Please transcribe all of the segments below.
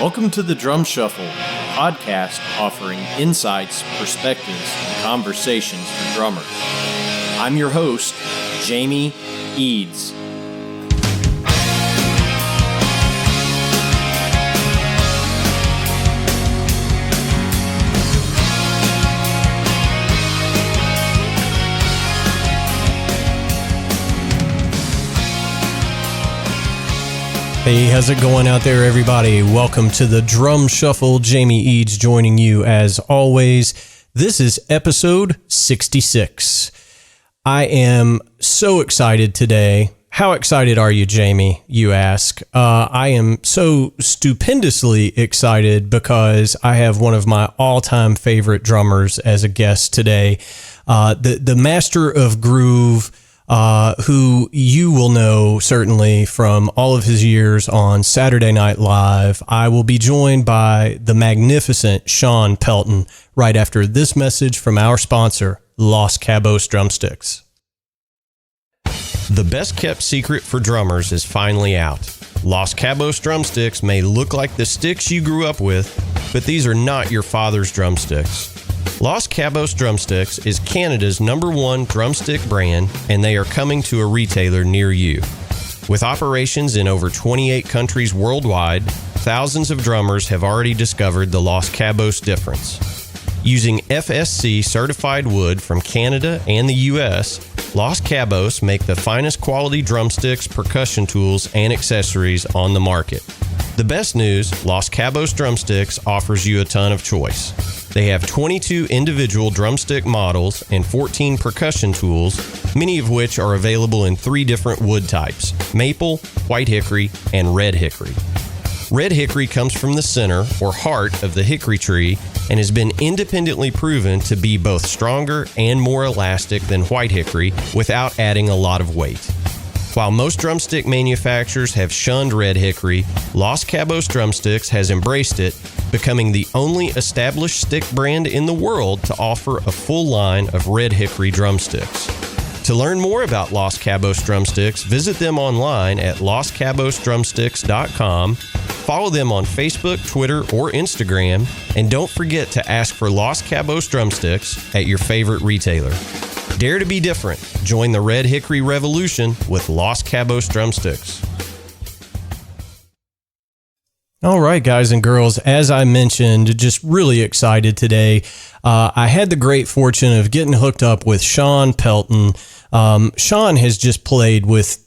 Welcome to the Drum Shuffle, a podcast offering insights, perspectives, and conversations for drummers. I'm your host, Jamie Eads. Hey, how's it going out there, everybody? Welcome to the Drum Shuffle. Jamie Eads joining you as always. This is episode 66. I am so excited today. How excited are you, Jamie, you ask? I am so stupendously excited because I have one of my all-time favorite drummers as a guest today. The master of groove, who you will know certainly from all of his years on Saturday Night Live. I will be joined by the magnificent Shawn Pelton right after this message from our sponsor, Los Cabos Drumsticks. The best kept secret for drummers is finally out. Los Cabos Drumsticks may look like the sticks you grew up with, but these are not your father's drumsticks. Los Cabos Drumsticks is Canada's #1 drumstick brand, and they are coming to a retailer near you. With operations in over 28 countries worldwide, thousands of drummers have already discovered the Los Cabos difference. Using FSC certified wood from Canada and the US, Los Cabos make the finest quality drumsticks, percussion tools, and accessories on the market. The best news, Los Cabos Drumsticks offers you a ton of choice. They have 22 individual drumstick models and 14 percussion tools, many of which are available in 3 different wood types: maple, white hickory, and red hickory. Red hickory comes from the center or heart of the hickory tree and has been independently proven to be both stronger and more elastic than white hickory without adding a lot of weight. While most drumstick manufacturers have shunned red hickory, Los Cabos Drumsticks has embraced it, becoming the only established stick brand in the world to offer a full line of red hickory drumsticks. To learn more about Los Cabos Drumsticks, visit them online at loscabosdrumsticks.com, follow them on Facebook, Twitter, or Instagram, and don't forget to ask for Los Cabos Drumsticks at your favorite retailer. Dare to be different. Join the Red Hickory Revolution with Los Cabos Drumsticks. All right, guys and girls, as I mentioned, just really excited today. I had the great fortune of getting hooked up with Shawn Pelton. Shawn has just played with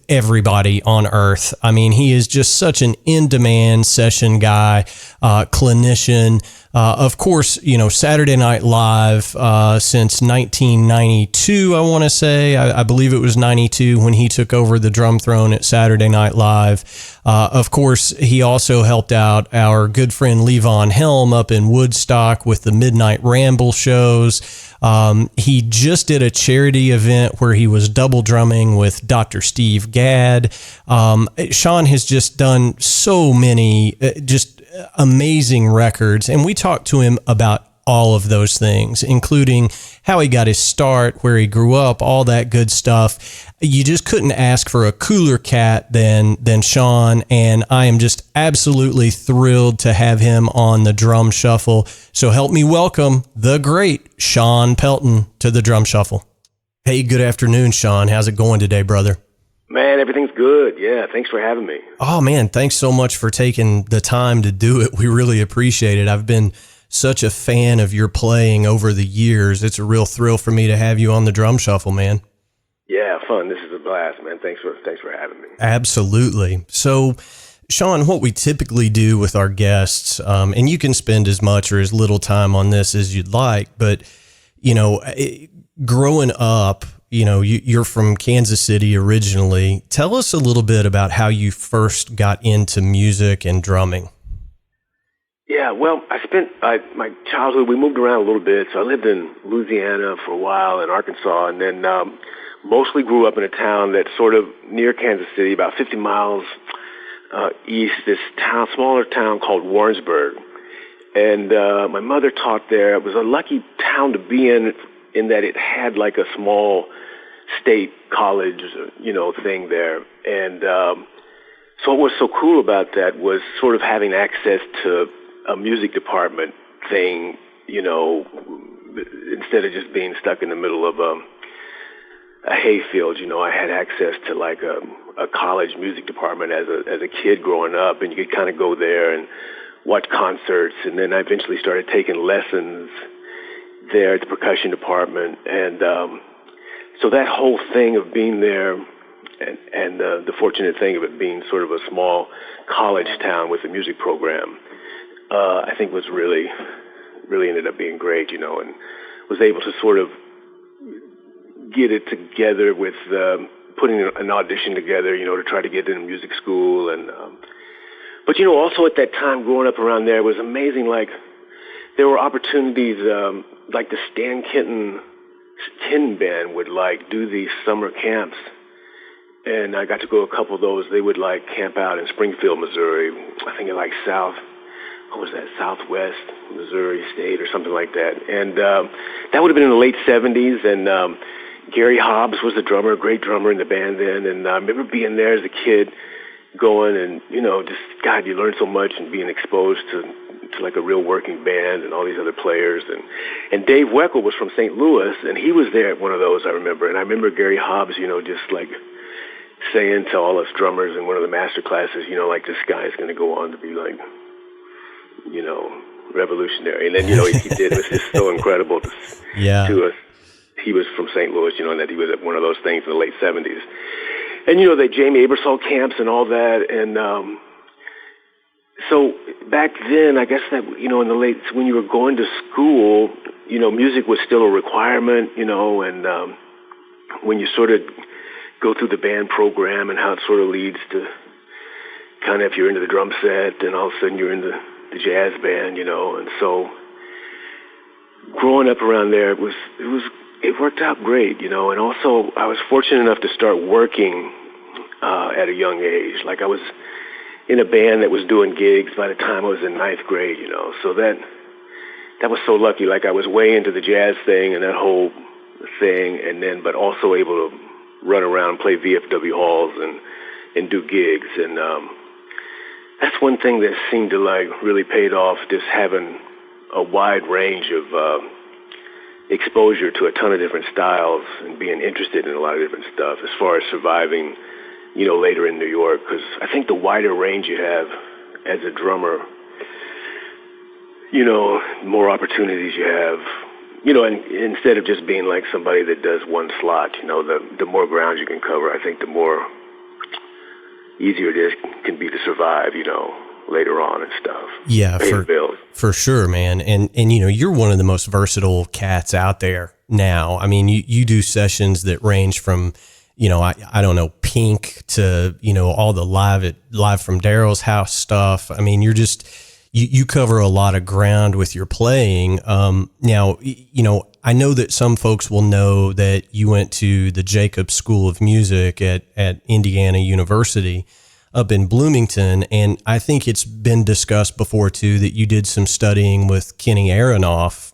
everybody on earth. I mean, he is just such an in-demand session guy, clinician. Of course, you know, Saturday Night Live since 1992, I want to say. I believe it was 92 when he took over the drum throne at Saturday Night Live. Of course, he also helped out our good friend Levon Helm up in Woodstock with the Midnight Ramble shows. He just did a charity event where he was double drumming with Dr. Steve Gadd. Shawn has just done so many just amazing records, and we talked to him about all of those things, including how he got his start, where he grew up, all that good stuff. You just couldn't ask for a cooler cat than Shawn, and I am just absolutely thrilled to have him on the Drum Shuffle. So help me welcome the great Shawn Pelton to the Drum Shuffle. Hey, good afternoon, Shawn. How's it going today, brother? Man, everything's good. Yeah, thanks for having me. Oh, man, thanks so much for taking the time to do it. We really appreciate it. I've been such a fan of your playing over the years. It's a real thrill for me to have you on the Drum Shuffle, man. Yeah, fun. This is a blast, man. Thanks for having me. Absolutely. So, Shawn, what we typically do with our guests, and you can spend as much or as little time on this as you'd like, but, you know, growing up, you know, you're from Kansas City originally. Tell us a little bit about how you first got into music and drumming. Yeah, well, I spent my childhood, we moved around a little bit. So I lived in Louisiana for a while, in Arkansas, and then mostly grew up in a town that's sort of near Kansas City, about 50 miles east, this smaller town called Warrensburg. And my mother taught there. It was a lucky town to be in that it had like a small state college, you know, thing there. And So what was so cool about that was sort of having access to a music department thing, instead of just being stuck in the middle of a hayfield. I had access to like a college music department as a kid growing up, and you could kind of go there and watch concerts. And then I eventually started taking lessons there at the percussion department. And so that whole thing of being there, and the fortunate thing of it being sort of a small college town with a music program, I think was really ended up being great, and was able to sort of get it together with putting an audition together, to try to get into music school. And but also at that time growing up around there, it was amazing. Like there were opportunities, like the Stan Kenton Tin Band would like do these summer camps, and I got to go a couple of those. They would like camp out in Springfield, Missouri. I think in like Southwest Missouri State or something like that. And that would have been in the late 70s. And Gary Hobbs was the drummer, great drummer in the band then. And I remember being there as a kid going and, just, God, you learn so much and being exposed to like a real working band and all these other players. And Dave Weckl was from St. Louis, and he was there at one of those, I remember. And I remember Gary Hobbs, just like saying to all us drummers in one of the master classes, like this guy is going to go on to be like, revolutionary. And then, he did. It was just so incredible to us. He was from St. Louis, and that he was at one of those things in the late 70s. And, the Jamie Aebersold camps and all that. And so back then, I guess that, in the late, when you were going to school, music was still a requirement, and when you sort of go through the band program and how it sort of leads to kind of if you're into the drum set, then all of a sudden you're in the jazz band, and so growing up around there, it worked out great, and also I was fortunate enough to start working at a young age. Like I was in a band that was doing gigs by the time I was in ninth grade, so that was so lucky. Like I was way into the jazz thing and that whole thing, and then but also able to run around and play VFW halls and do gigs. And that's one thing that seemed to like really paid off, just having a wide range of exposure to a ton of different styles and being interested in a lot of different stuff as far as surviving, later in New York. Because I think the wider range you have as a drummer, more opportunities you have, and instead of just being like somebody that does one slot, the more ground you can cover, I think the more easier it can be to survive, later on and stuff. Yeah, for sure, man. And you're one of the most versatile cats out there now. I mean, you do sessions that range from, I don't know, Pink to, all the live from Daryl's house stuff. I mean, you're just, you cover a lot of ground with your playing. Now, I know that some folks will know that you went to the Jacobs School of Music at Indiana University up in Bloomington. And I think it's been discussed before too, that you did some studying with Kenny Aronoff,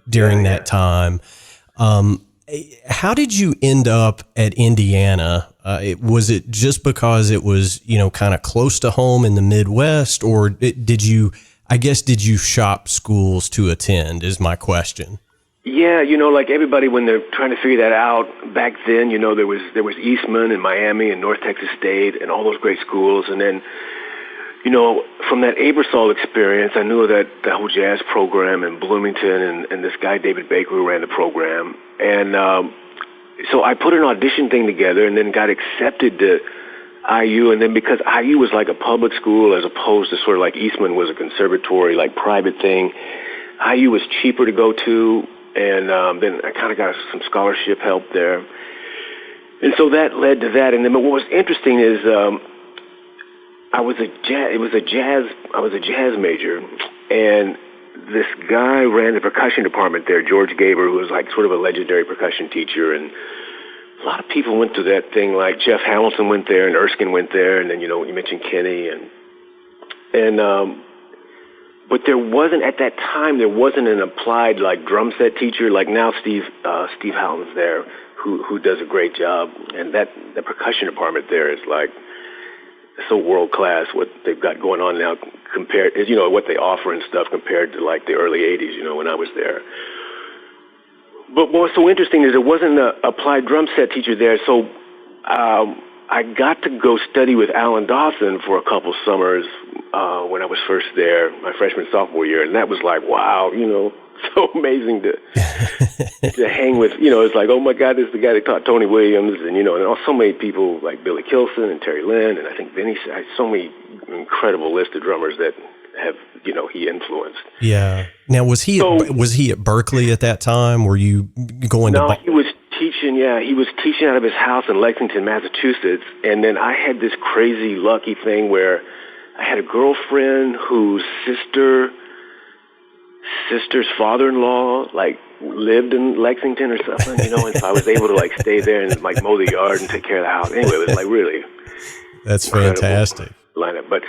during that time. How did you end up at Indiana? Was it just because it was, kind of close to home in the Midwest, or did you shop schools to attend is my question. Yeah, like everybody when they're trying to figure that out back then, there was Eastman and Miami and North Texas State and all those great schools. And then, from that Aebersold experience, I knew that the whole jazz program in Bloomington and this guy, David Baker, who ran the program. And so I put an audition thing together and then got accepted to IU. And then because IU was like a public school as opposed to sort of like Eastman was a conservatory, like private thing, IU was cheaper to go to. And then I kind of got some scholarship help there. And so that led to that. And then but what was interesting is I was a jazz major, and this guy ran the percussion department there, George Gaber, who was like sort of a legendary percussion teacher. And a lot of people went to that thing, like Jeff Hamilton went there and Erskine went there, and then, you mentioned Kenny. But there wasn't, at that time, there wasn't an applied, like, drum set teacher. Like now Steve Houghton's there, who does a great job. And the percussion department there is, like, so world class what they've got going on now compared, what they offer and stuff compared to like the early 80s, when I was there. But what's so interesting is there wasn't an applied drum set teacher there, so I got to go study with Alan Dawson for a couple summers when I was first there, my freshman, sophomore year, and that was like, wow, so amazing to hang with, it's like, oh my God, this is the guy that taught Tony Williams, and, and so many people like Billy Kilson and Terry Lynn, and I think Vinny, so many incredible list of drummers that have, he influenced. Yeah. Now, was he at Berkeley at that time? Were you going to... No, he was teaching, he was teaching out of his house in Lexington, Massachusetts, and then I had this crazy lucky thing where I had a girlfriend whose sister's father-in-law, like, lived in Lexington or something, and so I was able to, like, stay there and, like, mow the yard and take care of the house. Anyway, it was, like, really... That's fantastic. Lineup. But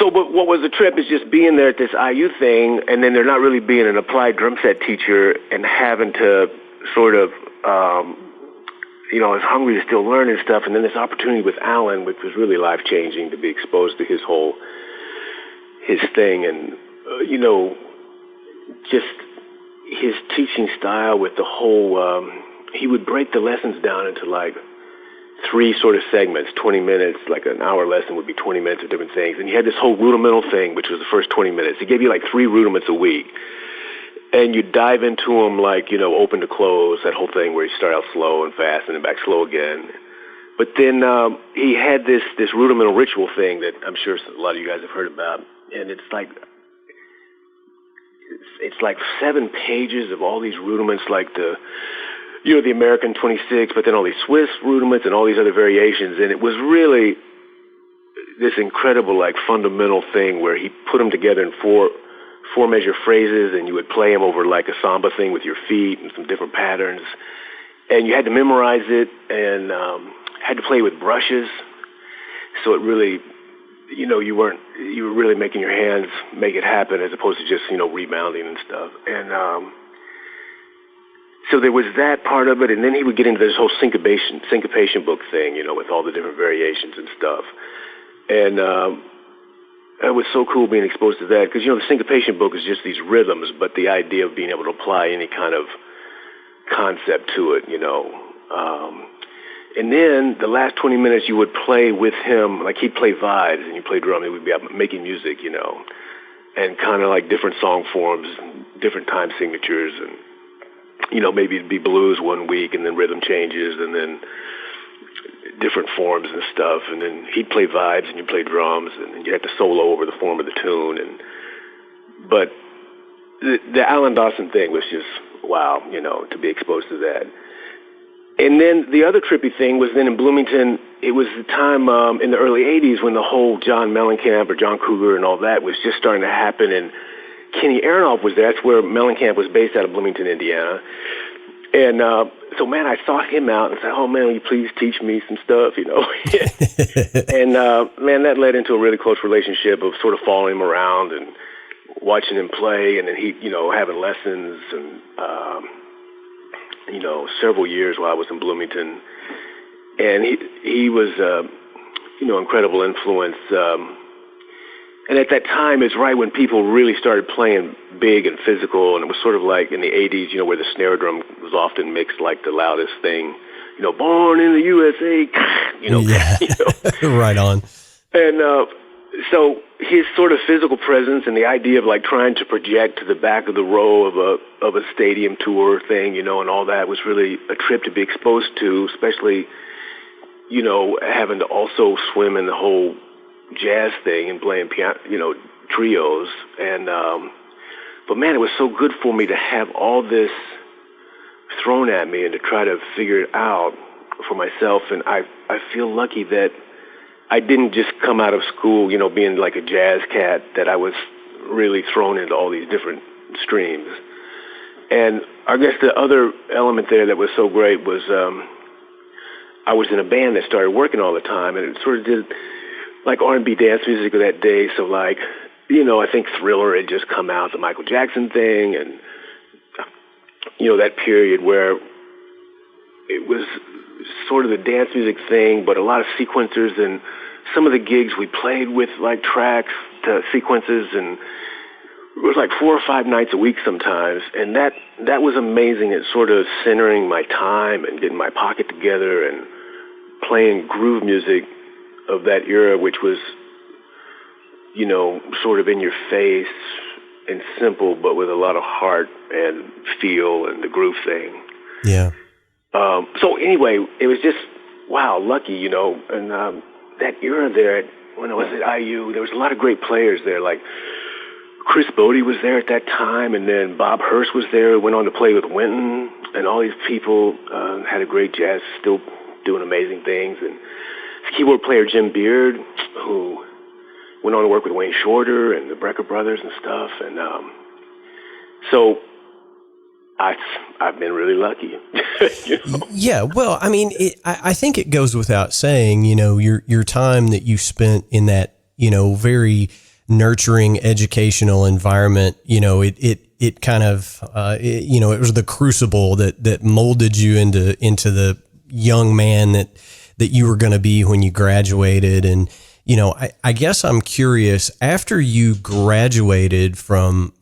what was the trip is just being there at this IU thing, and then there not really being an applied drum set teacher and having to sort of, I was hungry to still learn and stuff, and then this opportunity with Alan, which was really life-changing to be exposed to his thing, and, just his teaching style with the whole, he would break the lessons down into like 3 sort of segments, 20 minutes, like an hour lesson would be 20 minutes of different things. And he had this whole rudimental thing, which was the first 20 minutes. He gave you like 3 rudiments a week. And you dive into them like, open to close, that whole thing where you start out slow and fast and then back slow again. But then he had this rudimental ritual thing that I'm sure a lot of you guys have heard about. And it's like 7 pages of all these rudiments, like the American 26, but then all these Swiss rudiments and all these other variations. And it was really this incredible, like, fundamental thing where he put them together in four-measure phrases, and you would play them over like a samba thing with your feet and some different patterns. And you had to memorize it and had to play with brushes. So it really, you were really making your hands make it happen as opposed to just, rebounding and stuff. And so there was that part of it, and then he would get into this whole syncopation book thing, with all the different variations and stuff. And it was so cool being exposed to that, because, the syncopation book is just these rhythms, but the idea of being able to apply any kind of concept to it, and then the last 20 minutes you would play with him, like he'd play vibes and you play drum, he would be out making music, and kind of like different song forms, different time signatures, and maybe it'd be blues one week and then rhythm changes and then different forms and stuff. And then he'd play vibes and you'd play drums and then you had to solo over the form of the tune. But the Alan Dawson thing was just, wow, to be exposed to that. And then the other trippy thing was then in Bloomington, it was the time in the early 80s when the whole John Mellencamp or John Cougar and all that was just starting to happen. And Kenny Aronoff was there. That's where Mellencamp was based, out of Bloomington, Indiana. And so, man, I sought him out and said, oh, man, will you please teach me some stuff, And, man, that led into a really close relationship of sort of following him around and watching him play. And then he, having lessons and, several years while I was in Bloomington. And he was, incredible influence. And at that time, it's right when people really started playing big and physical, and it was sort of like in the 80s, where the snare drum was often mixed like the loudest thing, born in the USA, Yeah. Right on. And so his sort of physical presence and the idea of like trying to project to the back of the row of a stadium tour thing, and all that was really a trip to be exposed to, especially, having to also swim in the whole jazz thing and playing piano, trios. And but man, it was so good for me to have all this thrown at me and to try to figure it out for myself. And I feel lucky that I didn't just come out of school, being like a jazz cat, that I was really thrown into all these different streams. And I guess the other element there that was so great was I was in a band that started working all the time, and it sort of did like R&B dance music of that day. So like, I think Thriller had just come out, the Michael Jackson thing, and, that period where it was sort of the dance music thing, but a lot of sequencers and some of the gigs we played with like tracks to sequences, and it was like 4 or 5 nights a week sometimes, and that was amazing at sort of centering my time and getting my pocket together and playing groove music of that era, which was, you know, sort of in your face and simple, but with a lot of heart and feel and the groove thing. Yeah. So anyway, it was just, wow, lucky, you know, and that era there, when I was at IU, there was a lot of great players there, like Chris Bodie was there at that time, and then Bob Hurst was there, went on to play with Wynton, and all these people had a great jazz, still doing amazing things. And keyboard player Jim Beard, who went on to work with Wayne Shorter and the Brecker Brothers and stuff. And so I've been really lucky. You know? Yeah, well, I mean, I think it goes without saying, you know, your time that you spent in that, you know, very nurturing educational environment, you know, it kind of, you know, it was the crucible that molded you into the young man that you were going to be when you graduated. And, you know, I guess I'm curious, after you graduated from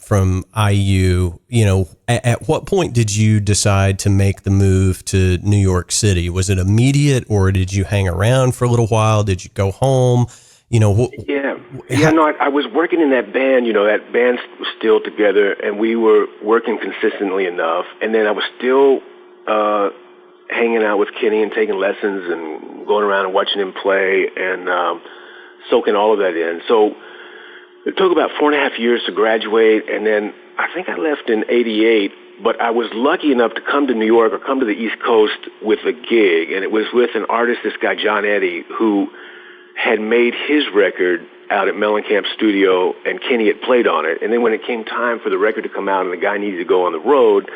IU, you know, at what point did you decide to make the move to New York City? Was it immediate, or did you hang around for a little while? Did you go home? You know, no, I was working in that band, you know, that band was still together, and we were working consistently enough. And then I was still hanging out with Kenny and taking lessons and going around and watching him play and soaking all of that in. So it took about 4.5 years to graduate, and then I think I left in '88, but I was lucky enough to come to New York or come to the East Coast with a gig, and it was with an artist, this guy John Eddy, who had made his record out at Mellencamp Studio, and Kenny had played on it. And then when it came time for the record to come out and the guy needed to go on the road,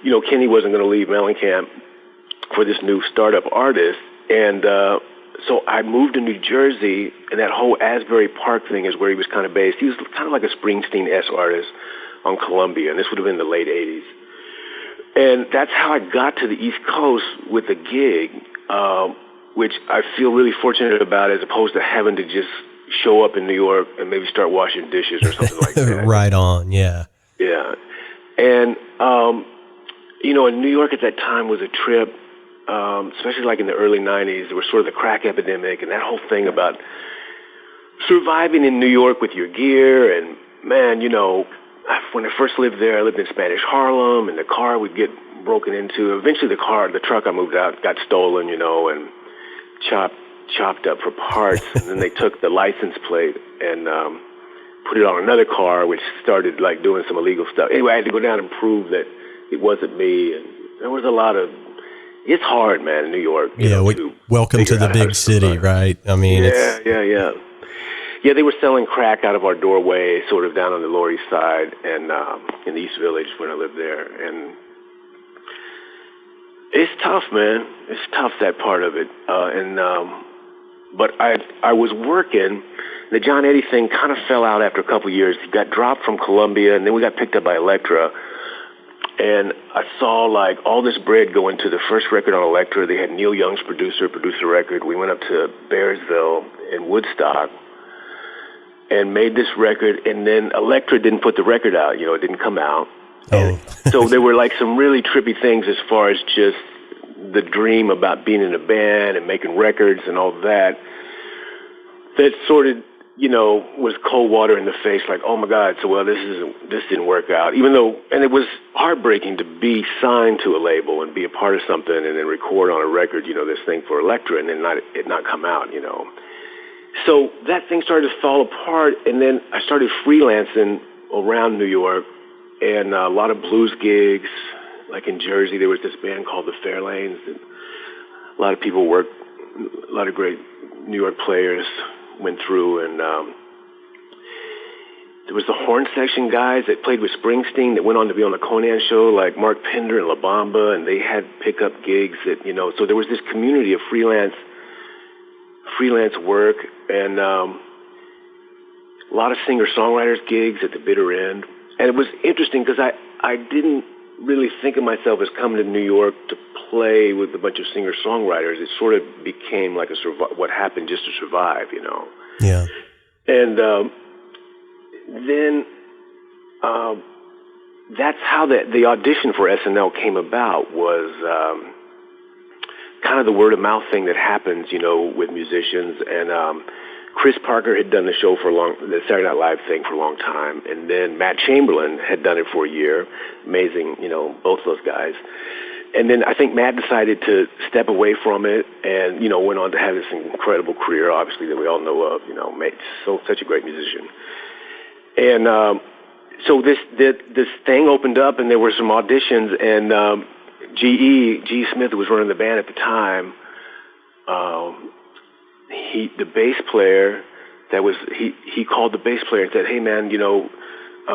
you know, Kenny wasn't going to leave Mellencamp for this new startup artist. And so I moved to New Jersey, and that whole Asbury Park thing is where he was kind of based. He was kind of like a Springsteen-esque artist on Columbia, and this would have been the late 80s. And that's how I got to the East Coast with a gig, which I feel really fortunate about, as opposed to having to just show up in New York and maybe start washing dishes or something like that. Right on, yeah. Yeah. And, you know, in New York at that time was a trip, especially like in the early 90s. There was sort of the crack epidemic and that whole thing about surviving in New York with your gear. And, man, you know, when I first lived there, I lived in Spanish Harlem, and the car would get broken into. Eventually the truck I moved out got stolen, you know, and chopped up for parts, and then they took the license plate and put it on another car, which started like doing some illegal stuff. Anyway, I had to go down and prove that it wasn't me, and there was a lot of. It's hard, man, in New York. Welcome to the big city, right? I mean, yeah. They were selling crack out of our doorway, sort of down on the Lower East Side, and in the East Village when I lived there, and. It's tough, man. It's tough, that part of it. But I was working. The John Eddy thing kind of fell out after a couple of years. He got dropped from Columbia, and then we got picked up by Elektra. And I saw, like, all this bread go into the first record on Elektra. They had Neil Young's produce a record. We went up to Bearsville in Woodstock and made this record. And then Elektra didn't put the record out. You know, it didn't come out. And so there were like some really trippy things as far as just the dream about being in a band and making records and all that sort of, you know, was cold water in the face, like, oh my God, so well, this didn't work out. Even though, and it was heartbreaking to be signed to a label and be a part of something and then record on a record, you know, this thing for Elektra, and then it not come out, you know. So that thing started to fall apart, and then I started freelancing around New York. And a lot of blues gigs, like in Jersey, there was this band called the Fairlanes. And a lot of people worked, a lot of great New York players went through. And there was the horn section guys that played with Springsteen that went on to be on the Conan show, like Mark Pender and La Bamba, and they had pickup gigs that, you know, so there was this community of freelance work, and a lot of singer-songwriters gigs at the bitter end. And it was interesting because I didn't really think of myself as coming to New York to play with a bunch of singer-songwriters. It sort of became like what happened just to survive, you know. Yeah. And then that's how the audition for SNL came about, was kind of the word-of-mouth thing that happens, you know, with musicians. And Chris Parker had done the Saturday Night Live thing for a long time, and then Matt Chamberlain had done it for a year. Amazing, you know, both those guys. And then I think Matt decided to step away from it, and, you know, went on to have this incredible career, obviously, that we all know of. You know, such a great musician. And so this thing opened up, and there were some auditions, and G. Smith, who was running the band at the time, the bass player he called the bass player and said, "Hey man, you know,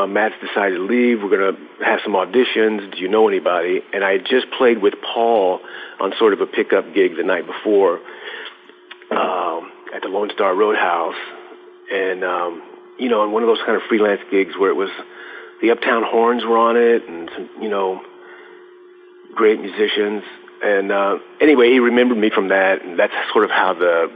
Matt's decided to leave. We're going to have some auditions. Do you know anybody?" And I had just played with Paul on sort of a pickup gig the night before at the Lone Star Roadhouse. And, you know, in one of those kind of freelance gigs where it was the Uptown Horns were on it and some, you know, great musicians. And anyway, he remembered me from that, and that's sort of how the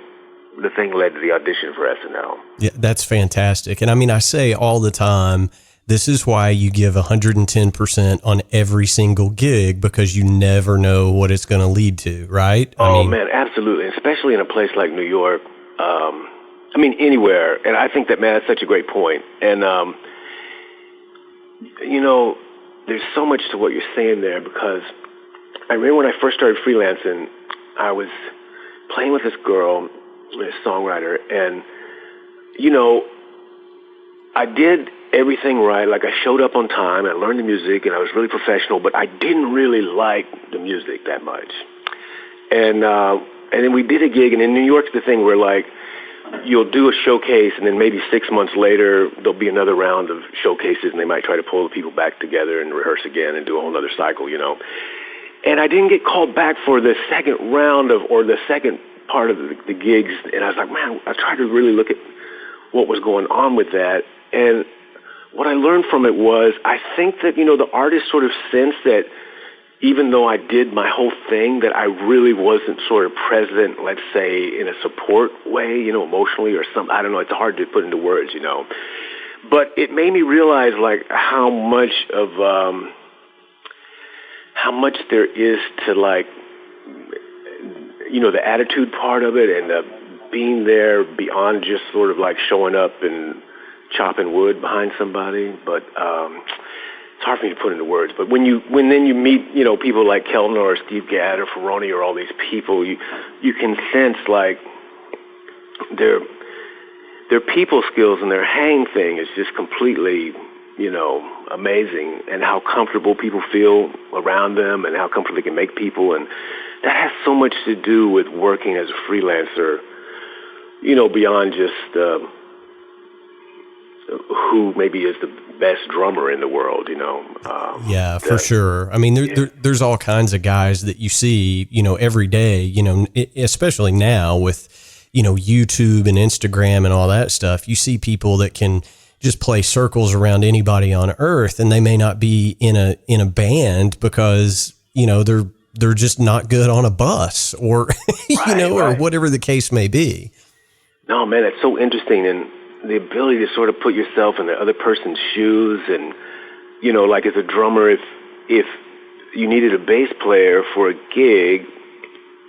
thing led to the audition for SNL. Yeah, that's fantastic. And I mean, I say all the time, this is why you give 110% on every single gig, because you never know what it's going to lead to, right? Man, absolutely. Especially in a place like New York. I mean, anywhere. And I think that, man, that's such a great point. And, you know, there's so much to what you're saying there, because I remember when I first started freelancing, I was playing with this girl, a songwriter, and, you know, I did everything right. Like, I showed up on time, I learned the music, and I was really professional, but I didn't really like the music that much. And then we did a gig, and in New York's the thing where, like, you'll do a showcase, and then maybe 6 months later, there'll be another round of showcases, and they might try to pull the people back together and rehearse again and do a whole other cycle, you know. And I didn't get called back for the second round or the second part of the gigs, and I was like, man, I tried to really look at what was going on with that. And what I learned from it was, I think that, you know, the artist sort of sensed that even though I did my whole thing, that I really wasn't sort of present, let's say, in a support way, you know, emotionally or something. I don't know. It's hard to put into words, you know. But it made me realize, like, how much there is to, like, you know, the attitude part of it, and being there beyond just sort of like showing up and chopping wood behind somebody. But it's hard for me to put into words. But when then you meet, you know, people like Keltner or Steve Gadd or Ferroni or all these people, you can sense, like, their people skills and their hang thing is just completely, you know, amazing, and how comfortable people feel around them and how comfortable they can make people. And that has so much to do with working as a freelancer, you know, beyond just who maybe is the best drummer in the world, you know. Yeah, for sure. I mean, there's all kinds of guys that you see, you know, every day, you know, especially now with, you know, YouTube and Instagram and all that stuff. You see people that can just play circles around anybody on earth, and they may not be in a band because, you know, they're just not good on a bus or, you know, or whatever the case may be. No, man, that's so interesting. And the ability to sort of put yourself in the other person's shoes, and, you know, like as a drummer, if you needed a bass player for a gig,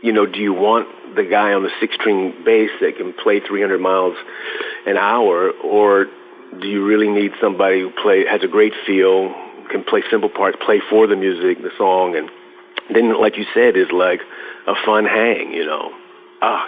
you know, do you want the guy on the 6-string bass that can play 300 miles an hour, or do you really need somebody who has a great feel, can play simple parts, play for the music, the song, and then, like you said, is like a fun hang, you know?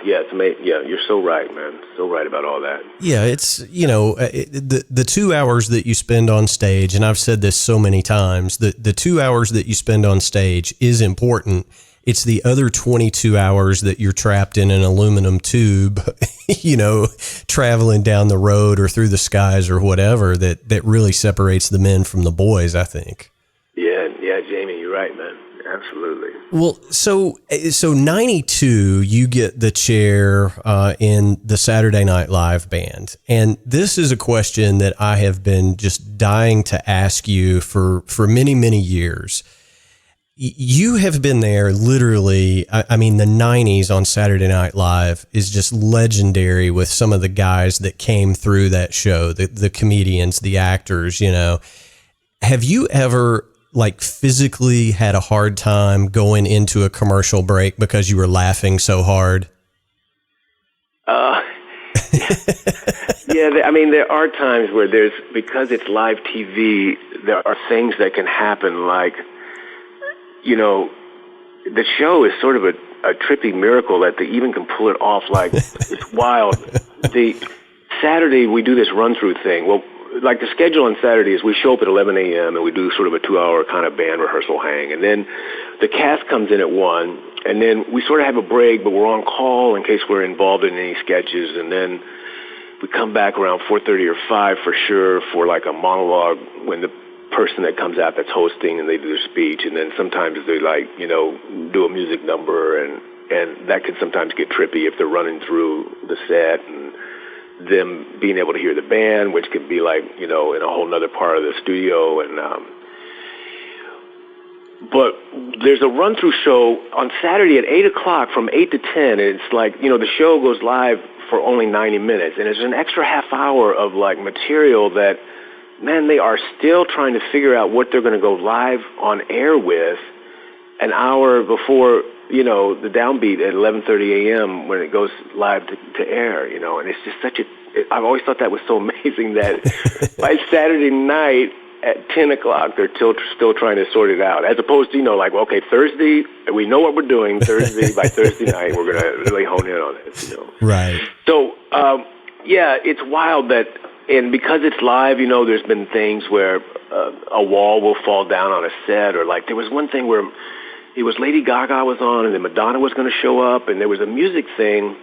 Yeah, it's amazing. Yeah, you're so right, man. So right about all that. Yeah, it's, you know, the 2 hours that you spend on stage, and I've said this so many times, the 2 hours that you spend on stage is important. It's the other 22 hours that you're trapped in an aluminum tube, you know, traveling down the road or through the skies or whatever, that really separates the men from the boys, I think. Yeah, Jamie, you're right, man. Absolutely. Well, so 92, you get the chair in the Saturday Night Live band. And this is a question that I have been just dying to ask you for many, many years. you have been there literally. I mean, the 90s on Saturday Night Live is just legendary with some of the guys that came through that show, the comedians, the actors, you know. Have you ever like physically had a hard time going into a commercial break because you were laughing so hard? Yeah, I mean, there are times where because it's live TV, there are things that can happen, like, you know, the show is sort of a trippy miracle that they even can pull it off. Like, it's wild. Saturday, we do this run-through thing. Well, like the schedule on Saturday is we show up at 11 a.m. and we do sort of a 2-hour kind of band rehearsal hang. And then the cast comes in at 1, and then we sort of have a break, but we're on call in case we're involved in any sketches. And then we come back around 4:30 or 5 for sure for like a monologue when the person that comes out that's hosting and they do their speech. And then sometimes they like, you know, do a music number, and that can sometimes get trippy if they're running through the set and them being able to hear the band, which could be like, you know, in a whole nother part of the studio. And but there's a run-through show on Saturday at 8 o'clock from 8 to 10, and it's like, you know, the show goes live for only 90 minutes, and it's an extra half hour of like material that, man, they are still trying to figure out what they're going to go live on air with an hour before, you know, the downbeat at 11:30 a.m. when it goes live to air, you know. And it's just I've always thought that was so amazing that by Saturday night at 10 o'clock, they're still trying to sort it out, as opposed to, you know, like, well, okay, Thursday, we know what we're doing. Thursday, by Thursday night, we're going to really hone in on it, you know. Right. So, yeah, it's wild that, and because it's live, you know, there's been things where a wall will fall down on a set, or like there was one thing where it was Lady Gaga was on, and then Madonna was going to show up, and there was a music thing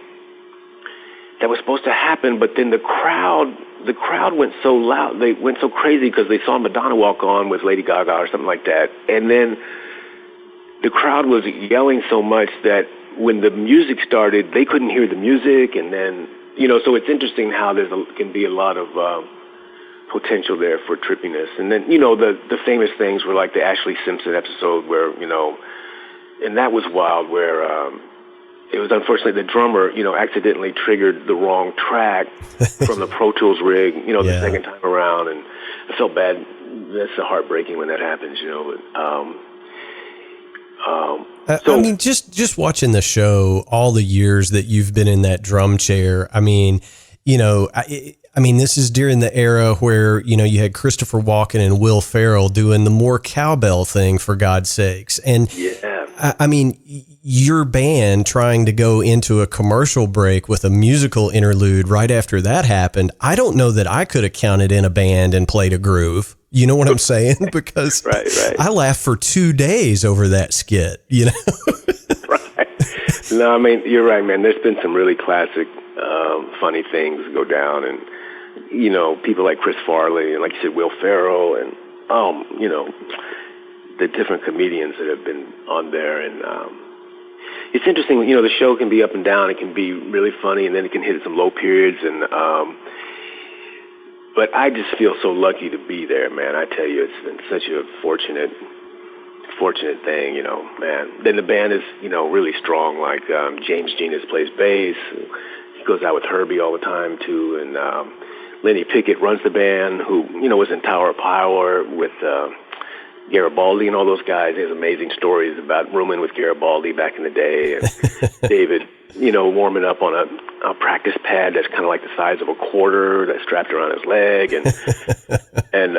that was supposed to happen, but then the crowd went so loud, they went so crazy because they saw Madonna walk on with Lady Gaga or something like that, and then the crowd was yelling so much that when the music started, they couldn't hear the music, and then, you know, so it's interesting how can be a lot of potential there for trippiness. And then, you know, the famous things were like the Ashley Simpson episode where, you know, and that was wild, where it was unfortunately the drummer, you know, accidentally triggered the wrong track from the Pro Tools rig, you know, the second time around, and I felt bad. That's heartbreaking when that happens, you know. But, I mean, just watching the show, all the years that you've been in that drum chair, I mean, you know, I mean, this is during the era where, you know, you had Christopher Walken and Will Ferrell doing the more cowbell thing, for God's sakes. And I mean, your band trying to go into a commercial break with a musical interlude right after that happened. I don't know that I could have counted in a band and played a groove. You know what I'm saying? Because right. I laughed for 2 days over that skit, you know? Right. No, I mean, you're right, man. There's been some really classic, funny things go down, and, you know, people like Chris Farley and, like you said, Will Ferrell, and, you know, the different comedians that have been on there. And it's interesting, you know, the show can be up and down. It can be really funny, and then it can hit some low periods. And but I just feel so lucky to be there, man. I tell you, it's been such a fortunate thing, you know, man. Then the band is, you know, really strong. Like James Genius plays bass. He goes out with Herbie all the time too, and Lenny Pickett runs the band, who, you know, was in Tower of Power with Garibaldi and all those guys. He has amazing stories about rooming with Garibaldi back in the day, and David, you know, warming up on a practice pad that's kind of like the size of a quarter that's strapped around his leg, and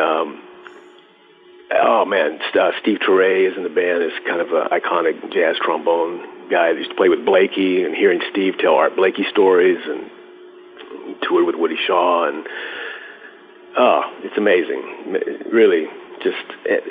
oh man, Steve Turre is in the band. Is kind of an iconic jazz trombone guy that used to play with Blakey, and hearing Steve tell Art Blakey stories, and he toured with Woody Shaw, and it's amazing, really. Just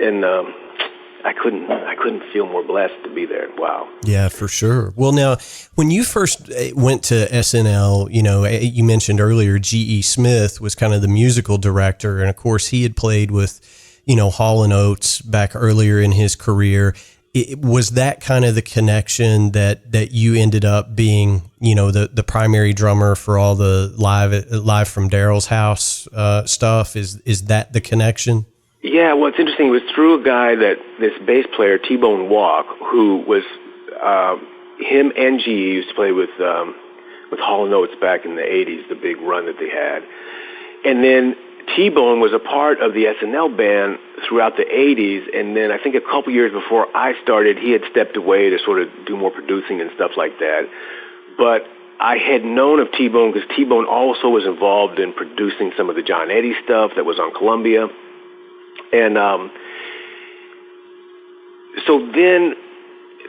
and I couldn't feel more blessed to be there. Wow. Yeah, for sure. Well, now, when you first went to SNL, you know, you mentioned earlier G.E. Smith was kind of the musical director, and of course he had played with, you know, Hall & Oates back earlier in his career. Was that kind of the connection that you ended up being, you know, the primary drummer for all the live from Daryl's house stuff? Is that the connection? Yeah, well, it's interesting. It was through a guy this bass player, T-Bone Walk, who was, him and GE used to play with Hall & Oates back in the 80s, the big run that they had. And then T-Bone was a part of the SNL band throughout the 80s, and then I think a couple years before I started, he had stepped away to sort of do more producing and stuff like that. But I had known of T-Bone because T-Bone also was involved in producing some of the John Eddie stuff that was on Columbia. And so then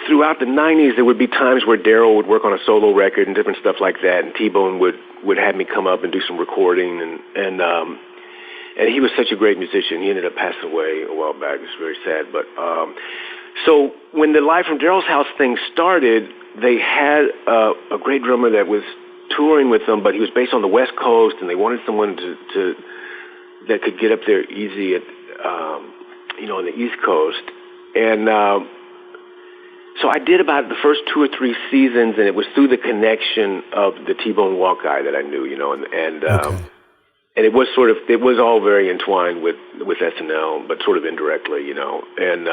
throughout the 90s, there would be times where Daryl would work on a solo record and different stuff like that, and T-Bone would have me come up and do some recording, and he was such a great musician. He ended up passing away a while back. It's very sad. But so when the Live from Daryl's House thing started, they had a great drummer that was touring with them, but he was based on the West Coast, and they wanted someone to that could get up there easy at on the East Coast. And so I did about the first 2 or 3 seasons, and it was through the connection of the T-Bone Walk guy that I knew, and it was all very entwined with SNL, but sort of indirectly, and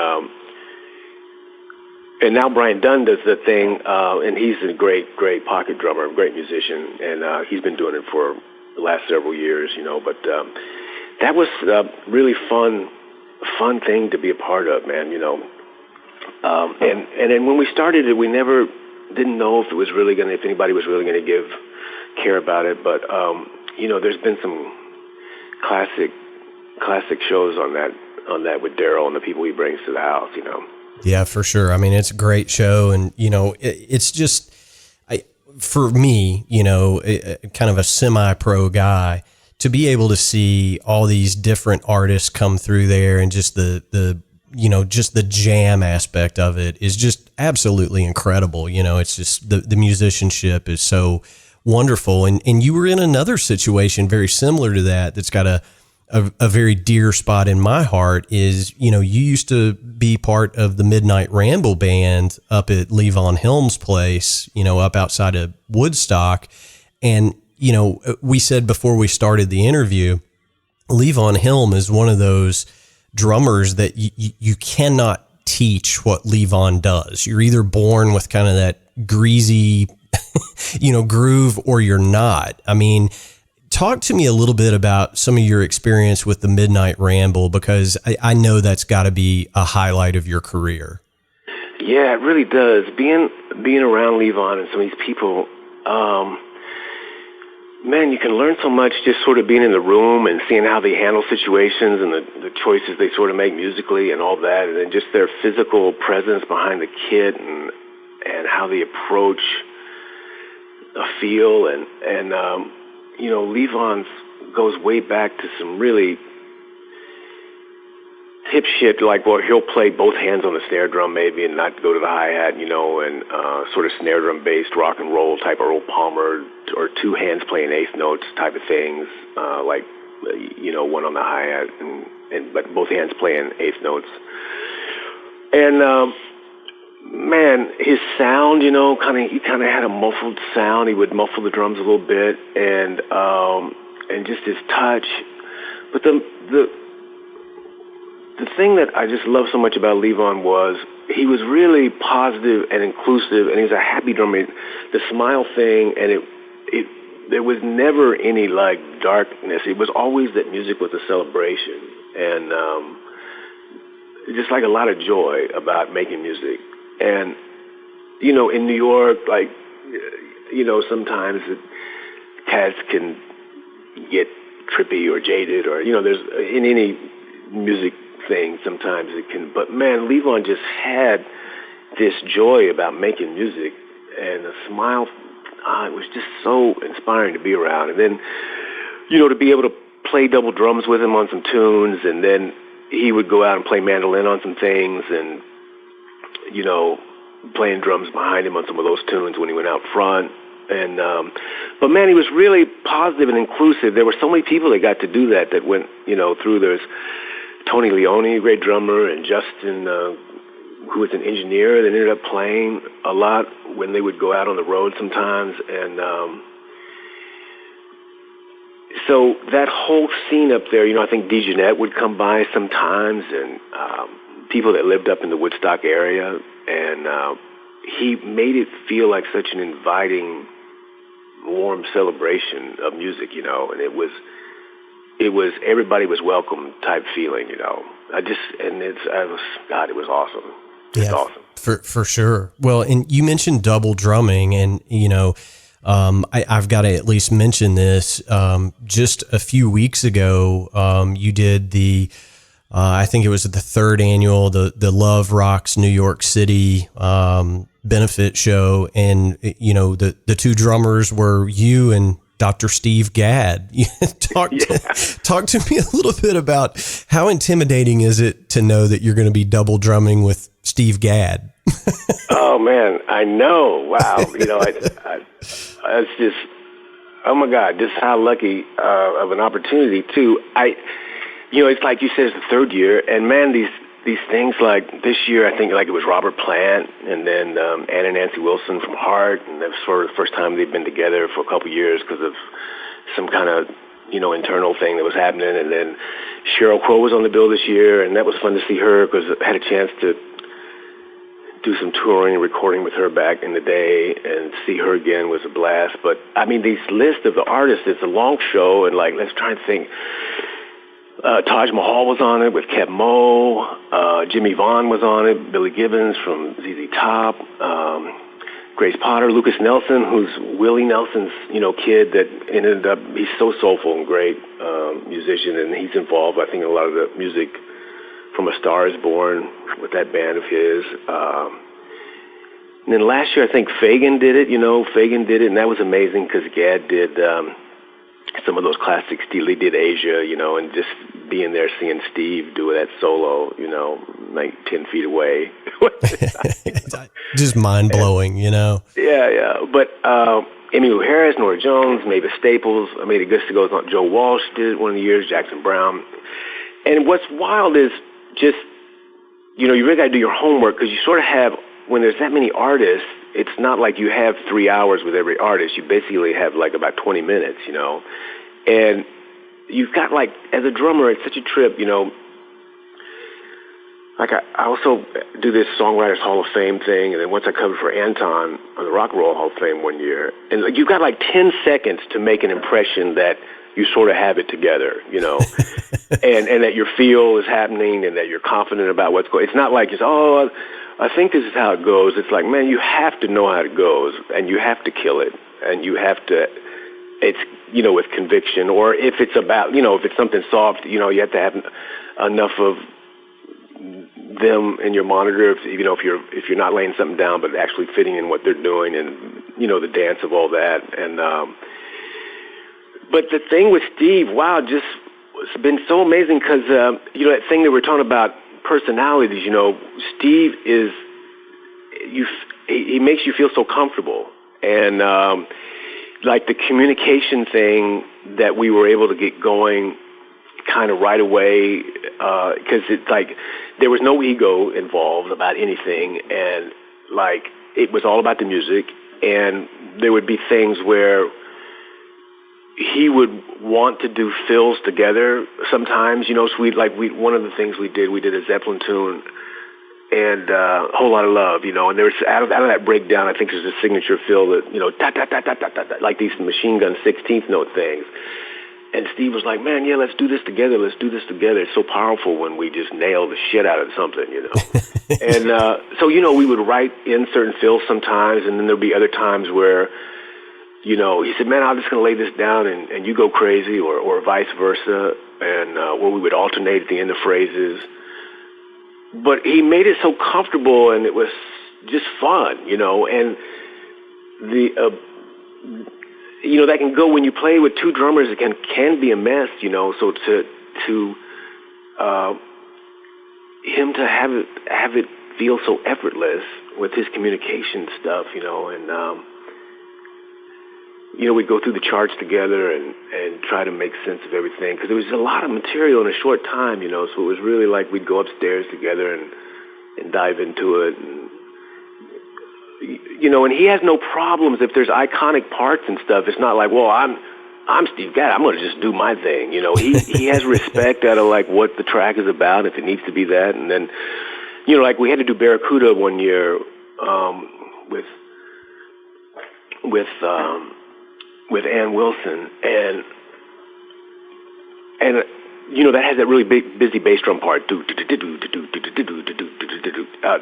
now Brian Dunn does the thing, and he's a great pocket drummer, great musician, and he's been doing it for the last several years, but that was a really fun thing to be a part of, man, and then when we started it, we never didn't know if anybody was really going to care about it, but there's been some classic shows on that with Daryl and the people he brings to the house, Yeah, for sure. I mean, it's a great show, and it's just, for me, kind of a semi-pro guy, to be able to see all these different artists come through there, and just just the jam aspect of it is just absolutely incredible. It's just the musicianship is so wonderful. And you were in another situation very similar to that that's got a very dear spot in my heart is, you used to be part of the Midnight Ramble band up at Levon Helm's place, up outside of Woodstock. And, we said before we started the interview, Levon Helm is one of those drummers that you cannot teach what Levon does. You're either born with kind of that greasy, groove, or you're not. I mean, talk to me a little bit about some of your experience with the Midnight Ramble, because I know that's got to be a highlight of your career. Yeah, it really does. Being around Levon and some of these people, man, you can learn so much just sort of being in the room and seeing how they handle situations and the choices they sort of make musically and all that, and then just their physical presence behind the kit and how they approach a feel and Levon's goes way back to some really hip shit, like, well, he'll play both hands on the snare drum maybe and not go to the hi-hat, and sort of snare drum based rock and roll type of Earl Palmer, or 2 hands playing eighth notes type of things, like, one on the hi-hat but both hands playing eighth notes. And man, his sound, he kind of had a muffled sound. He would muffle the drums a little bit, and just his touch. But the thing that I just love so much about Levon was he was really positive and inclusive, and he was a happy drummer. The smile thing, and there was never any like darkness. It was always that music was a celebration, and just like a lot of joy about making music. And in New York, like sometimes cats can get trippy or jaded, or there's in any music thing sometimes it can. But man, Levon just had this joy about making music, and a smile. It was just so inspiring to be around. And then to be able to play double drums with him on some tunes, and then he would go out and play mandolin on some things, and playing drums behind him on some of those tunes when he went out front. And but man, he was really positive and inclusive. There were so many people that got to do that went through. There's Tony Leone, a great drummer, and Justin, who was an engineer that ended up playing a lot when they would go out on the road sometimes. And so that whole scene up there, I think DeJohnette would come by sometimes, and people that lived up in the Woodstock area, and he made it feel like such an inviting, warm celebration of music, and it was everybody was welcome type feeling, it was awesome. It's awesome. For sure. Well, and you mentioned double drumming, and I've got to at least mention this. Just a few weeks ago, you did the I think it was the third annual the Love Rocks New York City benefit show, and the two drummers were you and Dr. Steve Gadd. Talk to me a little bit about how intimidating is it to know that you're going to be double drumming with Steve Gadd? Oh man, I know. Wow, it's just, oh my God, just how lucky of an opportunity too. It's like you said, it's the third year, and man, these things, like this year, I think like it was Robert Plant, and then Ann and Nancy Wilson from Heart, and that was sort of the first time they'd been together for a couple of years because of some kind of internal thing that was happening. And then Sheryl Crow was on the bill this year, and that was fun to see her because I had a chance to do some touring and recording with her back in the day, and see her again was a blast. But I mean, these lists of the artists, it's a long show, and like, let's try and think. Taj Mahal was on it with Keb Mo. Jimmy Vaughn was on it. Billy Gibbons from ZZ Top. Grace Potter. Lucas Nelson, who's Willie Nelson's, kid that ended up, he's so soulful and great musician, and he's involved, I think, in a lot of the music from A Star Is Born with that band of his. And then last year, I think Fagan did it, and that was amazing because Gadd did some of those classics. Steely did Asia, and just being there, seeing Steve do that solo, like 10 feet away. Just mind-blowing, Yeah. But Emmylou Harris, Norah Jones, Mavis Staples, goes on. Joe Walsh did it one of the years, Jackson Browne. And what's wild is just, you really got to do your homework, because you sort of have, when there's that many artists, it's not like you have 3 hours with every artist. You basically have like about 20 minutes, and you've got, like, as a drummer, it's such a trip, like I also do this Songwriters Hall of Fame thing, and then once I covered for Anton on the Rock and Roll Hall of Fame one year, and like, you've got like 10 seconds to make an impression that you sort of have it together, and that your feel is happening and that you're confident about what's going. It's not like it's, I think this is how it goes. It's like, man, you have to know how it goes, and you have to kill it, and you have to, it's, with conviction. Or if it's about, if it's something soft, you have to have enough of them in your monitor, if you're not laying something down, but actually fitting in what they're doing, and, the dance of all that. And, but the thing with Steve, wow, just, it's been so amazing because, that thing that we're talking about, personalities, Steve is, he makes you feel so comfortable. And like the communication thing that we were able to get going kind of right away, because it's like there was no ego involved about anything, and like it was all about the music. And there would be things where he would want to do fills together sometimes, so one of the things we did a Zeppelin tune, and a Whole Lot of Love, and there was, out of that breakdown, I think there's a signature fill that, da, da, da, da, da, da, da, like these machine gun 16th note things. And Steve was like, man, yeah, let's do this together. It's so powerful when we just nail the shit out of something, And so, we would write in certain fills sometimes, and then there'd be other times where, he said, man, I'm just going to lay this down and you go crazy, or vice versa, and where we would alternate at the end of phrases. But he made it so comfortable, and it was just fun, and the, that can go, when you play with two drummers, it can be a mess, so to him to have it feel so effortless with his communication stuff, and, we'd go through the charts together and try to make sense of everything, because there was a lot of material in a short time, so it was really like we'd go upstairs together and dive into it. And, and he has no problems if there's iconic parts and stuff. It's not like, well, I'm I'm Steve Gadd. I'm going to just do my thing. You know, he has respect out of like what the track is about, if it needs to be that. And then, you know, like we had to do Barracuda one year with Ann Wilson, and you know, that has that really big, busy bass drum part,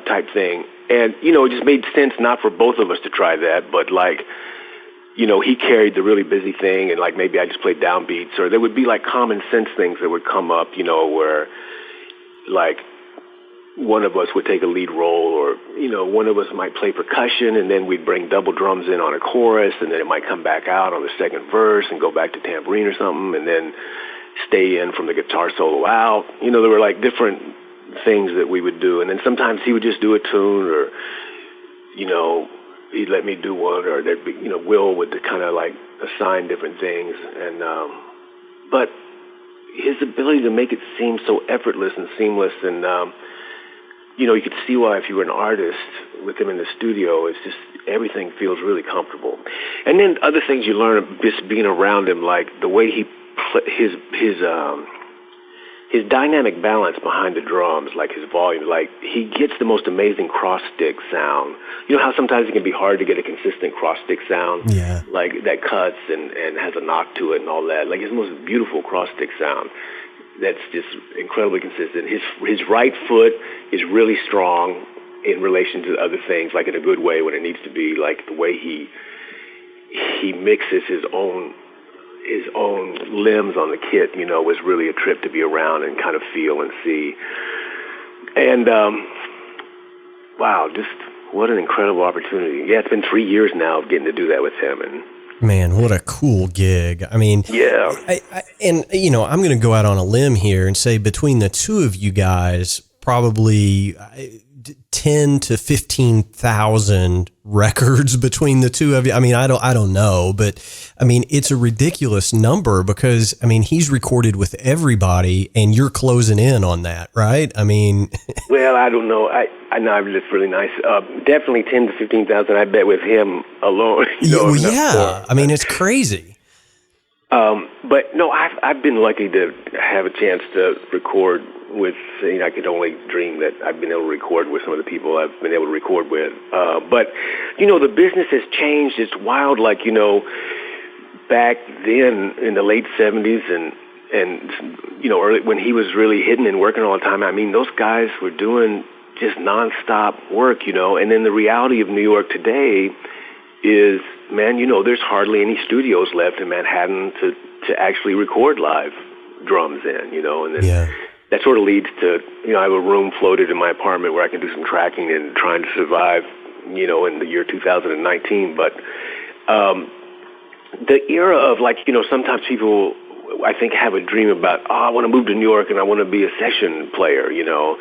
type thing. And, you know, it just made sense not for both of us to try that, but like, you know, he carried the really busy thing, and like maybe I just played downbeats, or there would be like common sense things that would come up, you know, where like one of us would take a lead role, or, you know, one of us might play percussion, and then we'd bring double drums in on a chorus, and then it might come back out on the second verse and go back to tambourine or something, and then stay in from the guitar solo out. You know, there were like different things that we would do, and then sometimes he would just do a tune, or, you know, he'd let me do one, or there'd be, you know, Will would kind of like assign different things, and but his ability to make it seem so effortless and seamless, and you know, you could see why if you were an artist with him in the studio, it's just everything feels really comfortable. And then other things you learn just being around him, like the way he his dynamic balance behind the drums, like his volume, like he gets the most amazing cross-stick sound. You know how sometimes it can be hard to get a consistent cross-stick sound? Yeah. Like that cuts and has a knock to it and all that. Like his most beautiful cross-stick sound that's just incredibly consistent. His right foot is really strong in relation to other things, like in a good way when it needs to be. Like the way he mixes his own limbs on the kit, you know, was really a trip to be around and kind of feel and see. And wow, just what an incredible opportunity. Yeah, it's been 3 years now of getting to do that with him. And man, what a cool gig. I mean, yeah. And you know, I'm going to go out on a limb here and say between the two of you guys, probably 10 to 15,000 records between the two of you. I mean, I don't know, but I mean, it's a ridiculous number because I mean, he's recorded with everybody and you're closing in on that, right? I mean, well, I don't know. I know it's really nice. Definitely 10 to 15,000. I bet with him alone. You know, yeah. I mean, it's crazy. But no, I've been lucky to have a chance to record with, you know, I could only dream that I've been able to record with some of the people I've been able to record with. But, you know, the business has changed. It's wild. Like, you know, back then in the late 70s and you know, early, when he was really hitting and working all the time, I mean, those guys were doing just nonstop work, you know. And then the reality of New York today is, man, you know, there's hardly any studios left in Manhattan to actually record live drums in, you know. And then that sort of leads to, you know, I have a room floated in my apartment where I can do some tracking and trying to survive, you know, in the year 2019. But the era of, like, you know, sometimes people, I think, have a dream about, oh, I want to move to New York and I want to be a session player, you know.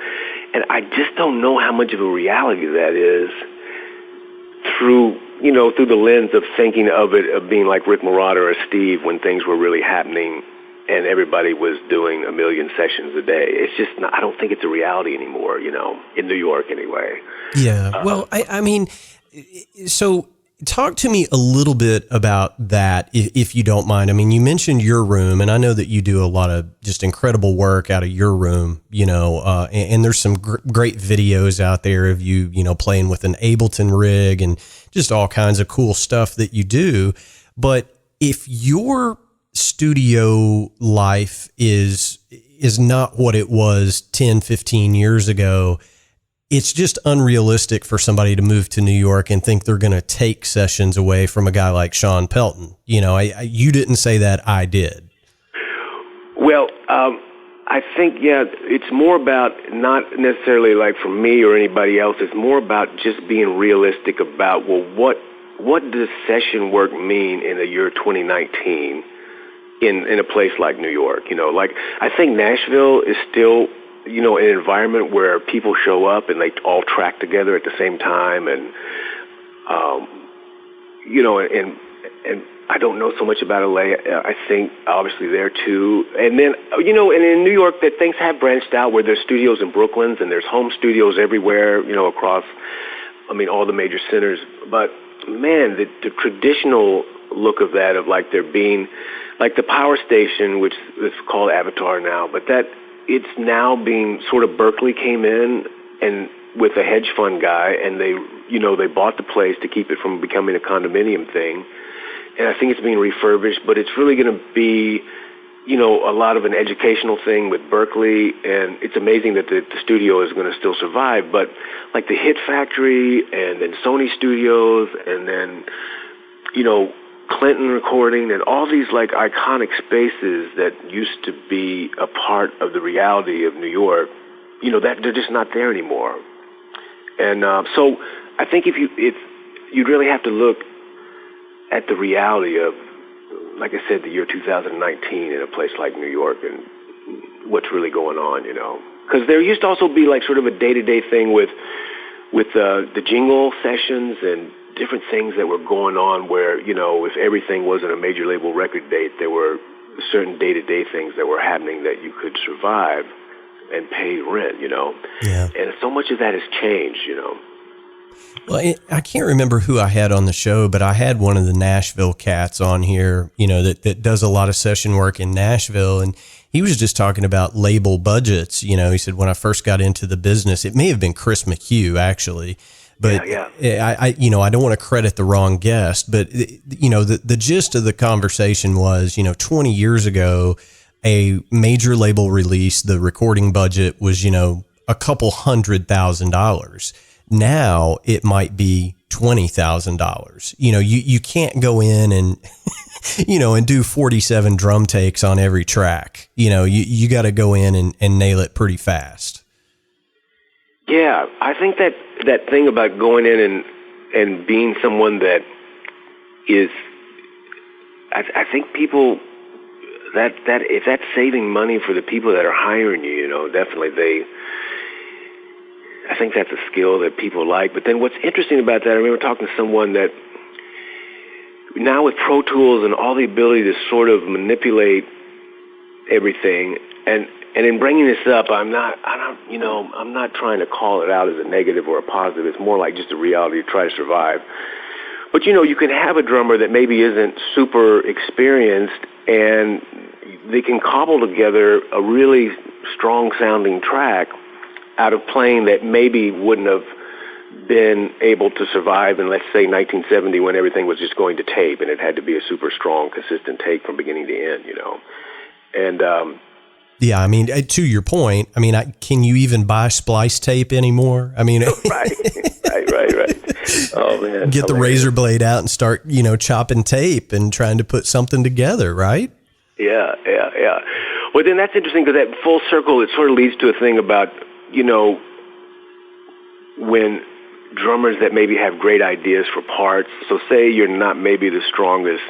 And I just don't know how much of a reality that is through the lens of thinking of it, of being like Rick Marotta or Steve when things were really happening and everybody was doing a million sessions a day. It's just not, I don't think it's a reality anymore, you know, in New York anyway. Yeah. Well, I mean, so talk to me a little bit about that, if you don't mind. I mean, you mentioned your room, and I know that you do a lot of just incredible work out of your room, you know, and there's some great videos out there of you, you know, playing with an Ableton rig and just all kinds of cool stuff that you do. But if your studio life is not what it was 10, 15 years ago, it's just unrealistic for somebody to move to New York and think they're going to take sessions away from a guy like Shawn Pelton. You know, you didn't say that, I did. Well, I think, yeah, it's more about not necessarily like for me or anybody else. It's more about just being realistic about, well, what does session work mean in the year 2019 in a place like New York? You know, like I think Nashville is still, you know, an environment where people show up and they all track together at the same time, and you know, and I don't know so much about LA. I think obviously there too, and then, you know, and in New York that things have branched out where there's studios in Brooklyn and there's home studios everywhere, you know, across, I mean, all the major centers. But man, the traditional look of that, of like there being, like the Power Station, which is called Avatar now, but that it's now being sort of, Berkeley came in and with a hedge fund guy, and they bought the place to keep it from becoming a condominium thing. And I think it's being refurbished, but it's really going to be, a lot of an educational thing with Berkeley, and it's amazing that the studio is going to still survive. But like the Hit Factory, and then Sony Studios, and then, Clinton recording, and all these like iconic spaces that used to be a part of the reality of New York, that they're just not there anymore. And so I think if you'd really have to look at the reality of, like I said, the year 2019 in a place like New York, and what's really going on, because there used to also be like sort of a day-to-day thing with the jingle sessions and different things that were going on where, if everything wasn't a major label record date, there were certain day-to-day things that were happening that you could survive and pay rent, Yeah. And so much of that has changed, Well, I can't remember who I had on the show, but I had one of the Nashville cats on here, that does a lot of session work in Nashville. And he was just talking about label budgets. He said, when I first got into the business, it may have been Chris McHugh actually, but yeah. I don't want to credit the wrong guest, but the gist of the conversation was, 20 years ago, a major label release, the recording budget was, a couple $100,000. Now it might be $20,000. You can't go in and, and do 47 drum takes on every track. You got to go in and nail it pretty fast. Yeah, I think that thing about going in and being someone that is, I think people, that if that's saving money for the people that are hiring you, definitely I think that's a skill that people like. But then what's interesting about that, I remember talking to someone that now with Pro Tools and all the ability to sort of manipulate everything, and in bringing this up, I'm not trying to call it out as a negative or a positive. It's more like just a reality to try to survive. But you can have a drummer that maybe isn't super experienced, and they can cobble together a really strong sounding track out of playing that maybe wouldn't have been able to survive in, let's say, 1970, when everything was just going to tape and it had to be a super strong, consistent take from beginning to end, And yeah, I mean, to your point, I mean, can you even buy splice tape anymore? I mean, right. Oh man, get the razor blade out and start, chopping tape and trying to put something together, right? Yeah. Well, then that's interesting, because that full circle, it sort of leads to a thing about, when drummers that maybe have great ideas for parts. So say you're not maybe the strongest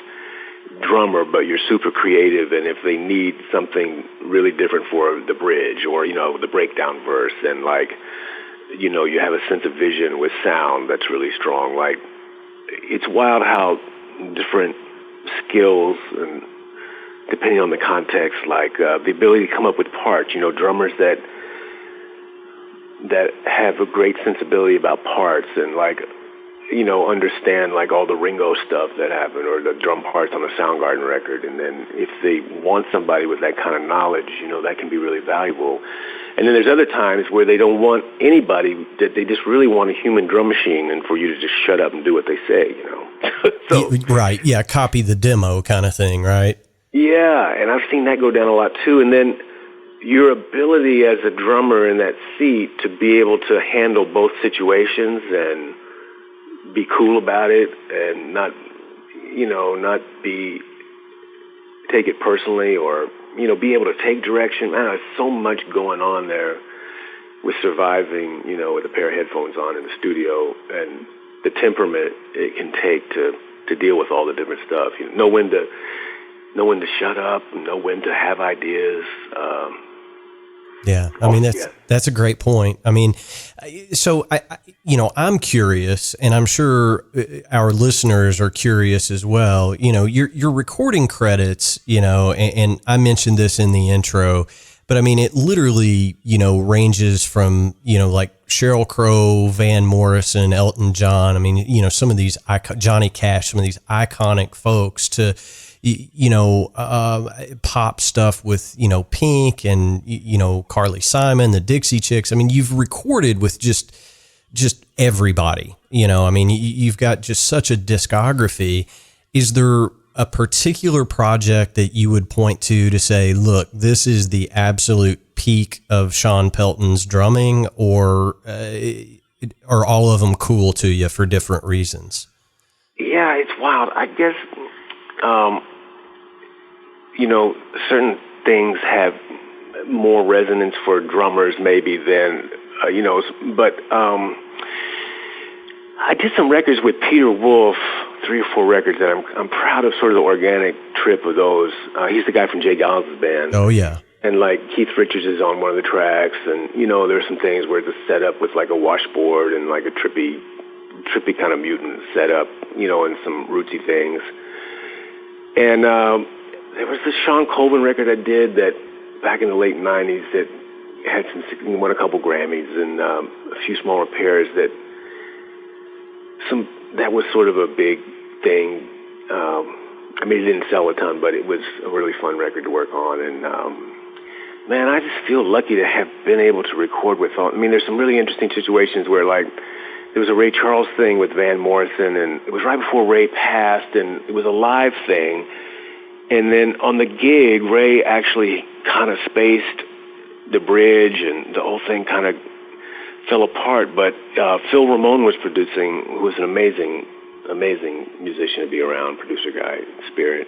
drummer, but you're super creative, and if they need something really different for the bridge or, the breakdown verse, and you have a sense of vision with sound that's really strong. Like, it's wild how different skills, and depending on the context, like the ability to come up with parts, drummers that have a great sensibility about parts and understand all the Ringo stuff that happened, or the drum parts on a Soundgarden record. And then if they want somebody with that kind of knowledge, that can be really valuable. And then there's other times where they don't want anybody, that they just really want a human drum machine, and for you to just shut up and do what they say, So, right. Yeah. Copy the demo kind of thing. Right. Yeah. And I've seen that go down a lot too. And then your ability as a drummer in that seat to be able to handle both situations and be cool about it, and not take it personally, or, be able to take direction. Man, there's so much going on there with surviving, with a pair of headphones on in the studio, and the temperament it can take to deal with all the different stuff. Know when to shut up, know when to have ideas. Yeah. I mean, that's a great point. I mean, so I'm curious, and I'm sure our listeners are curious as well. Your recording credits, and I mentioned this in the intro, but I mean, it literally, ranges from, like Sheryl Crow, Van Morrison, Elton John. I mean, some of these, Johnny Cash, some of these iconic folks to, pop stuff with, Pink and, Carly Simon, the Dixie Chicks. I mean, you've recorded with just everybody, I mean, you've got just such a discography. Is there a particular project that you would point to say, look, this is the absolute peak of Shawn Pelton's drumming, or are all of them cool to you for different reasons? Yeah, it's wild. I guess, certain things have more resonance for drummers maybe than, but I did some records with Peter Wolf, 3 or 4 records that I'm proud of, sort of the organic trip of those. He's the guy from Jay Gallen's band. Oh, yeah. And like Keith Richards is on one of the tracks, and there's some things where it's a setup with like a washboard and like a trippy kind of mutant setup, and some rootsy things. And there was this Sean Colvin record I did that back in the late 90s that had won a couple Grammys and a few small repairs that was sort of a big thing. I mean, it didn't sell a ton, but it was a really fun record to work on. And man, I just feel lucky to have been able to record with all. I mean, there's some really interesting situations where, like, there was a Ray Charles thing with Van Morrison, and it was right before Ray passed, and it was a live thing. And then on the gig, Ray actually kind of spaced the bridge, and the whole thing kind of fell apart. But Phil Ramone was producing, who was an amazing musician to be around, producer guy, spirit.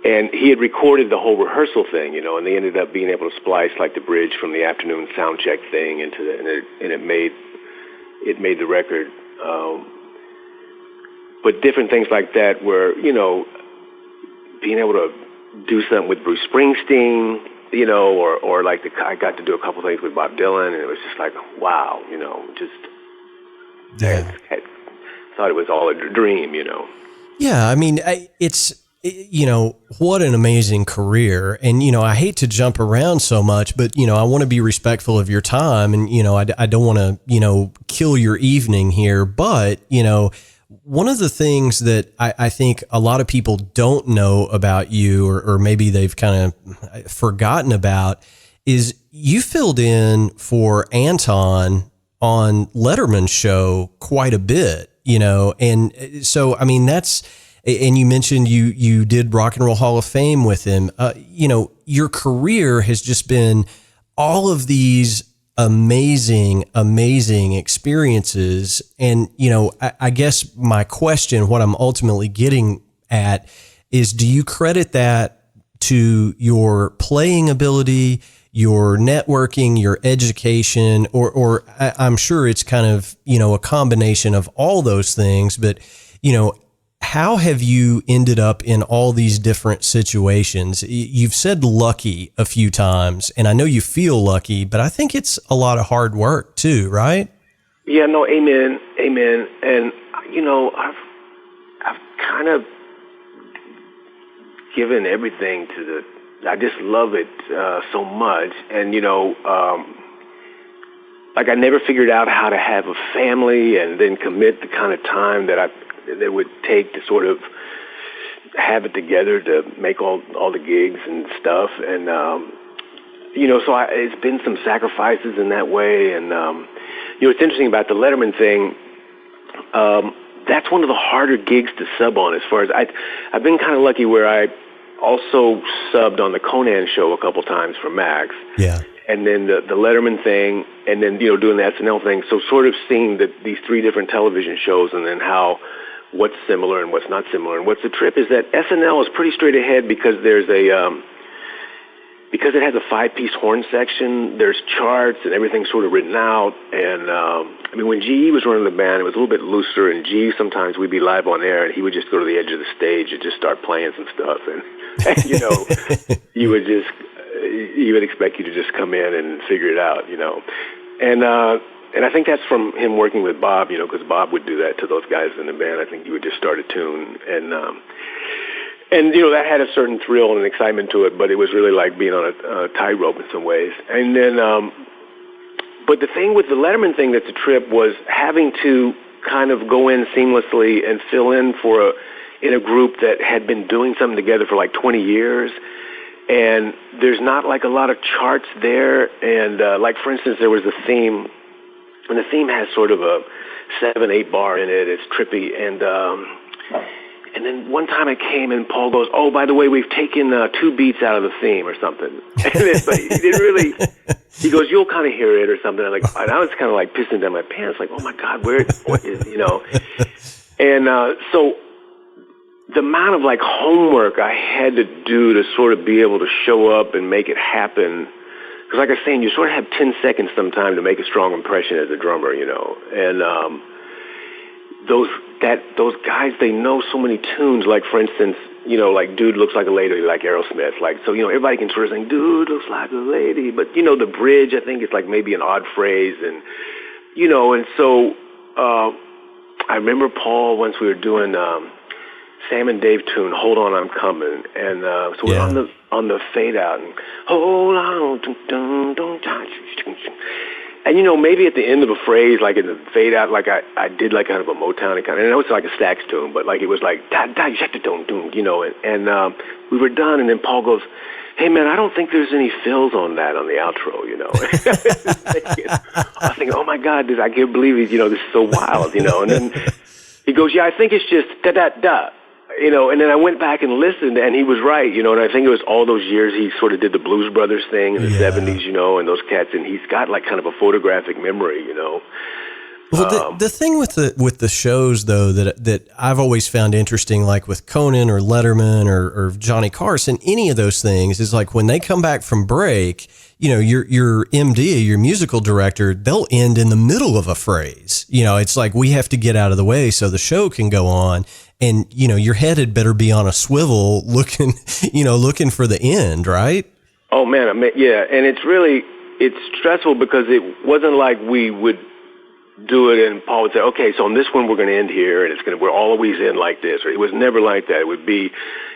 And he had recorded the whole rehearsal thing, and they ended up being able to splice like the bridge from the afternoon sound check thing into and it made the record. But different things like that were, being able to do something with Bruce Springsteen, or like I got to do a couple things with Bob Dylan, and it was just like, wow, I thought it was all a dream, Yeah, I mean, what an amazing career. And, I hate to jump around so much, but, I want to be respectful of your time, and, I don't want to, kill your evening here. But, one of the things that I think a lot of people don't know about you, or maybe they've kind of forgotten about, is you filled in for Anton on Letterman's show quite a bit, and so, I mean, and you mentioned you did Rock and Roll Hall of Fame with him. Your career has just been all of these amazing experiences. And, I guess my question, what I'm ultimately getting at, is do you credit that to your playing ability, your networking, your education, or I'm sure it's kind of, a combination of all those things, but, how have you ended up in all these different situations? You've said lucky a few times, and I know you feel lucky, but I think it's a lot of hard work too, right? Yeah, no, amen. And, I've kind of given everything I just love it so much. And, like I never figured out how to have a family and then commit the kind of time that it would take to sort of have it together to make all the gigs and stuff. And, so it's been some sacrifices in that way. And, what's interesting about the Letterman thing, that's one of the harder gigs to sub on, as far as I've been kind of lucky where I also subbed on the Conan show a couple times for Max. Yeah. And then the Letterman thing, and then, doing the SNL thing. So sort of seeing these 3 different television shows, and then what's similar and what's not similar. And what's the trip is that SNL is pretty straight ahead because there's because it has a 5-piece horn section, there's charts and everything's sort of written out. And, when GE was running the band, it was a little bit looser, and GE, sometimes we'd be live on air and he would just go to the edge of the stage and just start playing some stuff. And he would expect you to just come in and figure it out, And I think that's from him working with Bob, because Bob would do that to those guys in the band. I think he would just start a tune. And, that had a certain thrill and an excitement to it, but it was really like being on a tightrope in some ways. And then, but the thing with the Letterman thing that's a trip was having to kind of go in seamlessly and fill in in a group that had been doing something together for like 20 years. And there's not like a lot of charts there. And like, for instance, there was a theme, and the theme has sort of a 7/8 bar in it. It's trippy. And then one time I came and Paul goes, "Oh, by the way, we've taken 2 beats out of the theme or something." And he didn't really. He goes, "You'll kind of hear it or something." And I was kind of like pissing down my pants, like, "Oh my God, what is?" And so the amount of like homework I had to do to sort of be able to show up and make it happen. Because like I was saying, you sort of have 10 seconds sometime to make a strong impression as a drummer, And those guys, they know so many tunes. Like, for instance, like "Dude Looks Like a Lady," like Aerosmith. Like, so, everybody can sort of sing "Dude Looks Like a Lady." But, the bridge, I think it's like maybe an odd phrase. And, and so I remember Paul, once we were doing Sam and Dave tune, "Hold On, I'm Coming," and so we're on the fade out, and hold on, don't touch. And maybe at the end of a phrase, like in the fade out, like I did like kind of a Motown kind of, and it was like a sax tune, but like it was like da da don't and we were done, and then Paul goes, "Hey man, I don't think there's any fills on that on the outro," I was thinking, "Oh my God, I can't believe it, this is so wild," and then he goes, "Yeah, I think it's just da da da." And then I went back and listened, and he was right, and I think it was all those years he sort of did the Blues Brothers thing in the 70s, and those cats, and he's got like kind of a photographic memory, Well, the thing with the shows though that I've always found interesting, like with Conan or Letterman or Johnny Carson, any of those things, is like when they come back from break, your MD, your musical director, they'll end in the middle of a phrase. It's like we have to get out of the way so the show can go on. And, your head had better be on a swivel looking for the end, right? Oh, man. Yeah. And it's stressful because it wasn't like we would do it and Paul would say, "Okay, so on this one, we're going to end here and we're always in like this." Or it was never like that. It would be,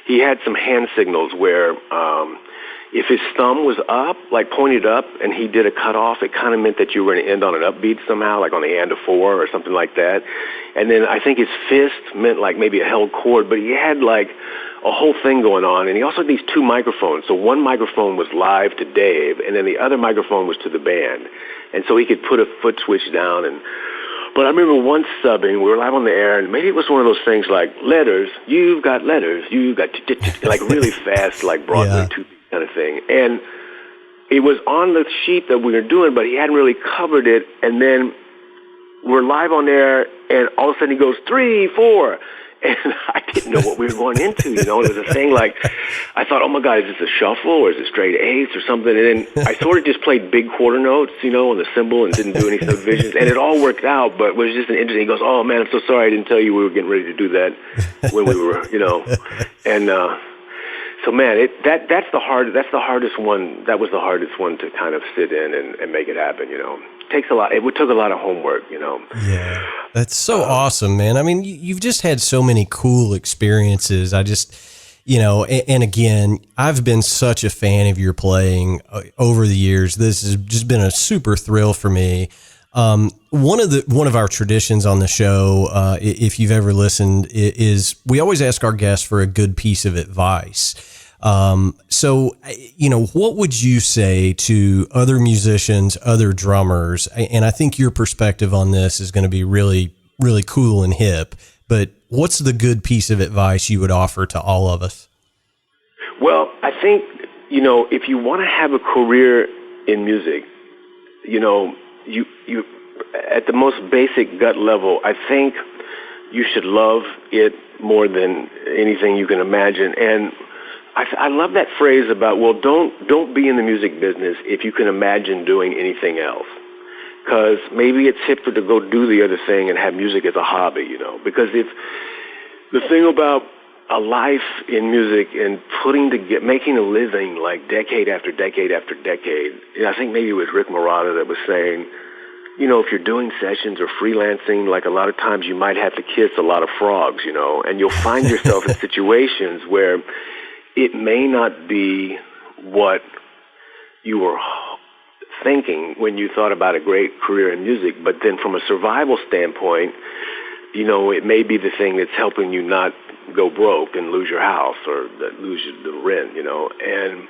he had some hand signals where, if his thumb was up, like pointed up, and he did a cutoff, it kind of meant that you were going to end on an upbeat somehow, like on the and of 4 or something like that. And then I think his fist meant like maybe a held chord, but he had like a whole thing going on. And he also had these 2 microphones. So one microphone was live to Dave, and then the other microphone was to the band. And so he could put a foot switch down. But I remember once subbing, we were live on the air, and maybe it was one of those things like letters, you've got letters, you've got like really fast, like Broadway kind of thing. And it was on the sheet that we were doing, but he hadn't really covered it. And then we're live on air, and all of a sudden he goes, 3, 4. And I didn't know what we were going into, It was a thing like, I thought, oh my God, is this a shuffle or is it straight eighths or something? And then I sort of just played big quarter notes, on the cymbal and didn't do any subdivisions. And it all worked out, but it was just an interesting, he goes, "Oh man, I'm so sorry I didn't tell you we were getting ready to do that when we were, And, so man, that's the hardest one. That was the hardest one to kind of sit in and make it happen. Takes a lot. It took a lot of homework. Yeah, that's so awesome, man. I mean, you've just had so many cool experiences. I just, and again, I've been such a fan of your playing over the years. This has just been a super thrill for me. One of our traditions on the show, if you've ever listened, is we always ask our guests for a good piece of advice. So, what would you say to other musicians, other drummers? And I think your perspective on this is going to be really, really cool and hip, but what's the good piece of advice you would offer to all of us? Well, I think, if you want to have a career in music, you at the most basic gut level, I think you should love it more than anything you can imagine. And I love that phrase about, well, don't be in the music business if you can imagine doing anything else. Because maybe it's hipper to go do the other thing and have music as a hobby, Because if the thing about a life in music and making a living like decade after decade after decade, I think maybe it was Rick Marotta that was saying, if you're doing sessions or freelancing, like a lot of times you might have to kiss a lot of frogs, and you'll find yourself in situations where it may not be what you were thinking when you thought about a great career in music, but then from a survival standpoint, it may be the thing that's helping you not go broke and lose your house or lose the rent, And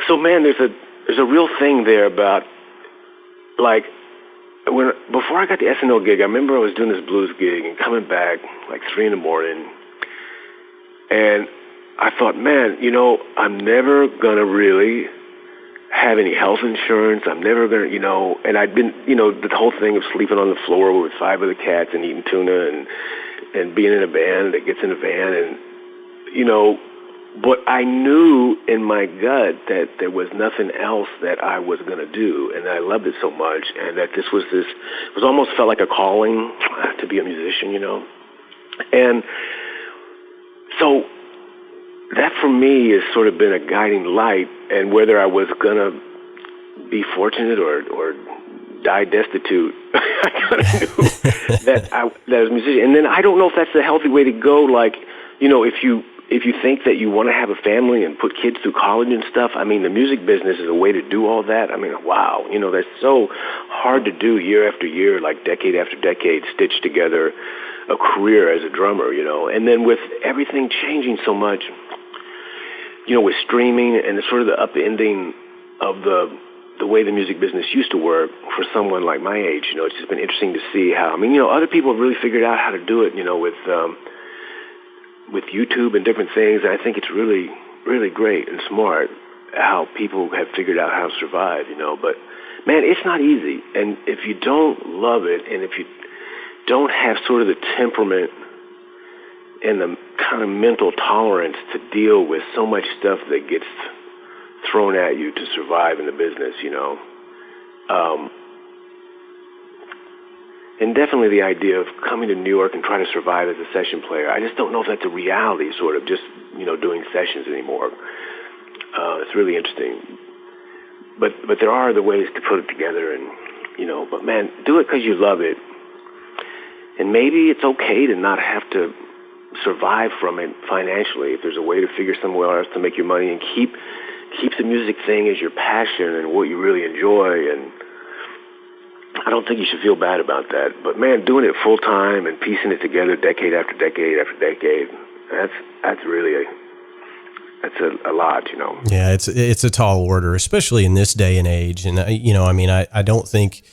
so, man, there's a real thing there about, like, before I got the SNL gig, I remember I was doing this blues gig and coming back like 3 a.m, and I thought, man, I'm never gonna really have any health insurance. I'm never gonna, and I'd been, the whole thing of sleeping on the floor with 5 other cats and eating tuna and being in a band that gets in a van and, but I knew in my gut that there was nothing else that I was going to do, and I loved it so much, and that it was almost felt like a calling to be a musician, And so that for me has sort of been a guiding light, and whether I was going to be fortunate or die destitute, I kind of knew that I was a musician. And then I don't know if that's the healthy way to go, like, if you think that you want to have a family and put kids through college and stuff, I mean, the music business is a way to do all that. I mean, wow, that's so hard to do year after year, like decade after decade, stitch together a career as a drummer, And then with everything changing so much, with streaming and the sort of the upending of the way the music business used to work for someone like my age, it's just been interesting to see how, other people have really figured out how to do it, with YouTube and different things. And I think it's really, really great and smart how people have figured out how to survive, But, man, it's not easy. And if you don't love it and if you don't have sort of the temperament and the kind of mental tolerance to deal with so much stuff that gets thrown at you to survive in the business, and definitely the idea of coming to New York and trying to survive as a session player, I just don't know if that's a reality, sort of, just, doing sessions anymore. It's really interesting. But there are other ways to put it together, and, but, man, do it because you love it. And maybe it's okay to not have to survive from it financially if there's a way to figure somewhere else to make your money and keep the music thing as your passion and what you really enjoy. And I don't think you should feel bad about that. But, man, doing it full time and piecing it together decade after decade after decade, that's really a lot, Yeah, it's a tall order, especially in this day and age. And I don't think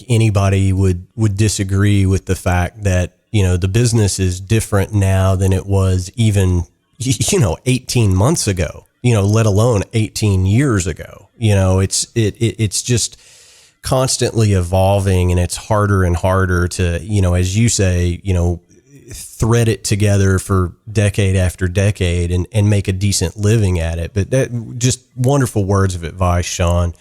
anybody would disagree with the fact that the business is different now than it was even 18 months ago. Let alone 18 years ago. It's just constantly evolving, and it's harder and harder to, as you say, thread it together for decade after decade and make a decent living at it. But that just wonderful words of advice, Shawn.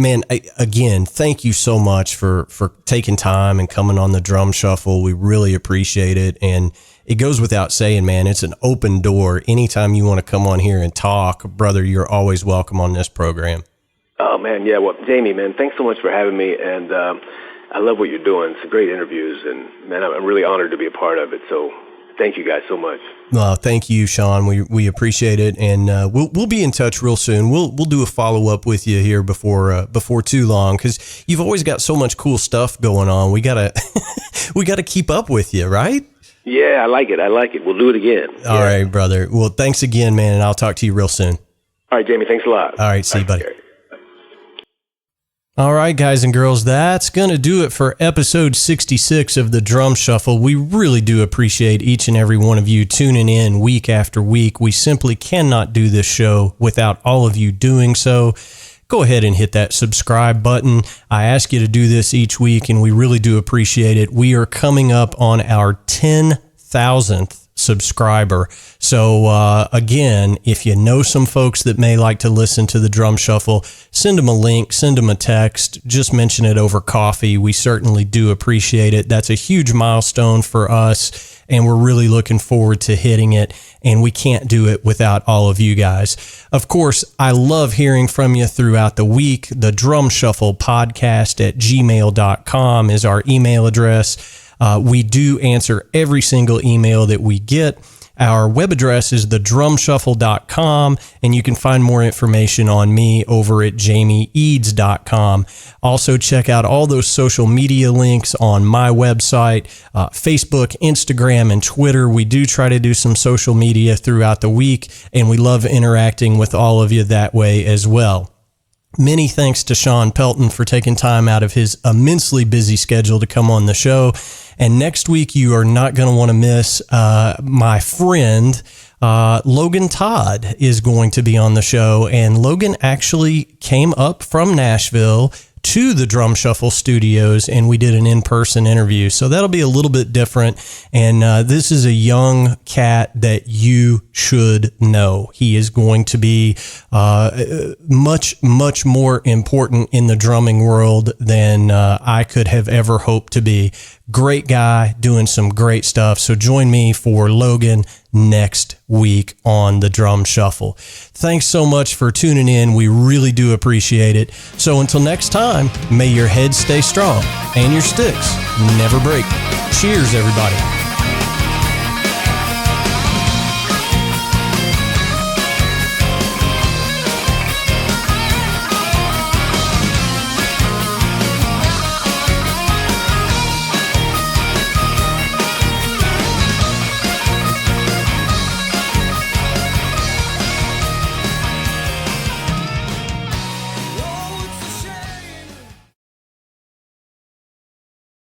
Man, again, thank you so much for taking time and coming on the Drum Shuffle. We really appreciate it. And it goes without saying, man, it's an open door. Anytime you want to come on here and talk, brother, you're always welcome on this program. Oh, man, yeah. Well, Jamie, man, thanks so much for having me. And I love what you're doing. It's great interviews. And, man, I'm really honored to be a part of it. So thank you guys so much. Well, thank you, Shawn. We appreciate it, and we'll be in touch real soon. We'll do a follow up with you here before too long, because you've always got so much cool stuff going on. We gotta keep up with you, right? Yeah, I like it. We'll do it again. All right, brother. Well, thanks again, man, and I'll talk to you real soon. All right, Jamie. Thanks a lot. All right, see you, buddy. All right, guys and girls, that's going to do it for episode 66 of the Drum Shuffle. We really do appreciate each and every one of you tuning in week after week. We simply cannot do this show without all of you doing so. Go ahead and hit that subscribe button. I ask you to do this each week, and we really do appreciate it. We are coming up on our 10,000th subscriber. So again, if you know some folks that may like to listen to the Drum Shuffle, send them a link, send them a text, just mention it over coffee. We certainly do appreciate it. That's a huge milestone for us, and we're really looking forward to hitting it, and we can't do it without all of you guys. Of course, I love hearing from you throughout the week. The Drum Shuffle podcast at gmail.com is our email address. We do answer every single email that we get. Our web address is thedrumshuffle.com, and you can find more information on me over at jamieeads.com. Also, check out all those social media links on my website, Facebook, Instagram, and Twitter. We do try to do some social media throughout the week, and we love interacting with all of you that way as well. Many thanks to Shawn Pelton for taking time out of his immensely busy schedule to come on the show. And next week, you are not going to want to miss my friend, Logan Todd is going to be on the show. And Logan actually came up from Nashville to the Drum Shuffle studios, and we did an in-person interview. So that'll be a little bit different. And this is a young cat that you should know. He is going to be much, much more important in the drumming world than I could have ever hoped to be. Great guy doing some great stuff. So join me for Logan next week on the Drum Shuffle. Thanks so much for tuning in. We really do appreciate it. So until next time, may your head stay strong and your sticks never break. Cheers, everybody.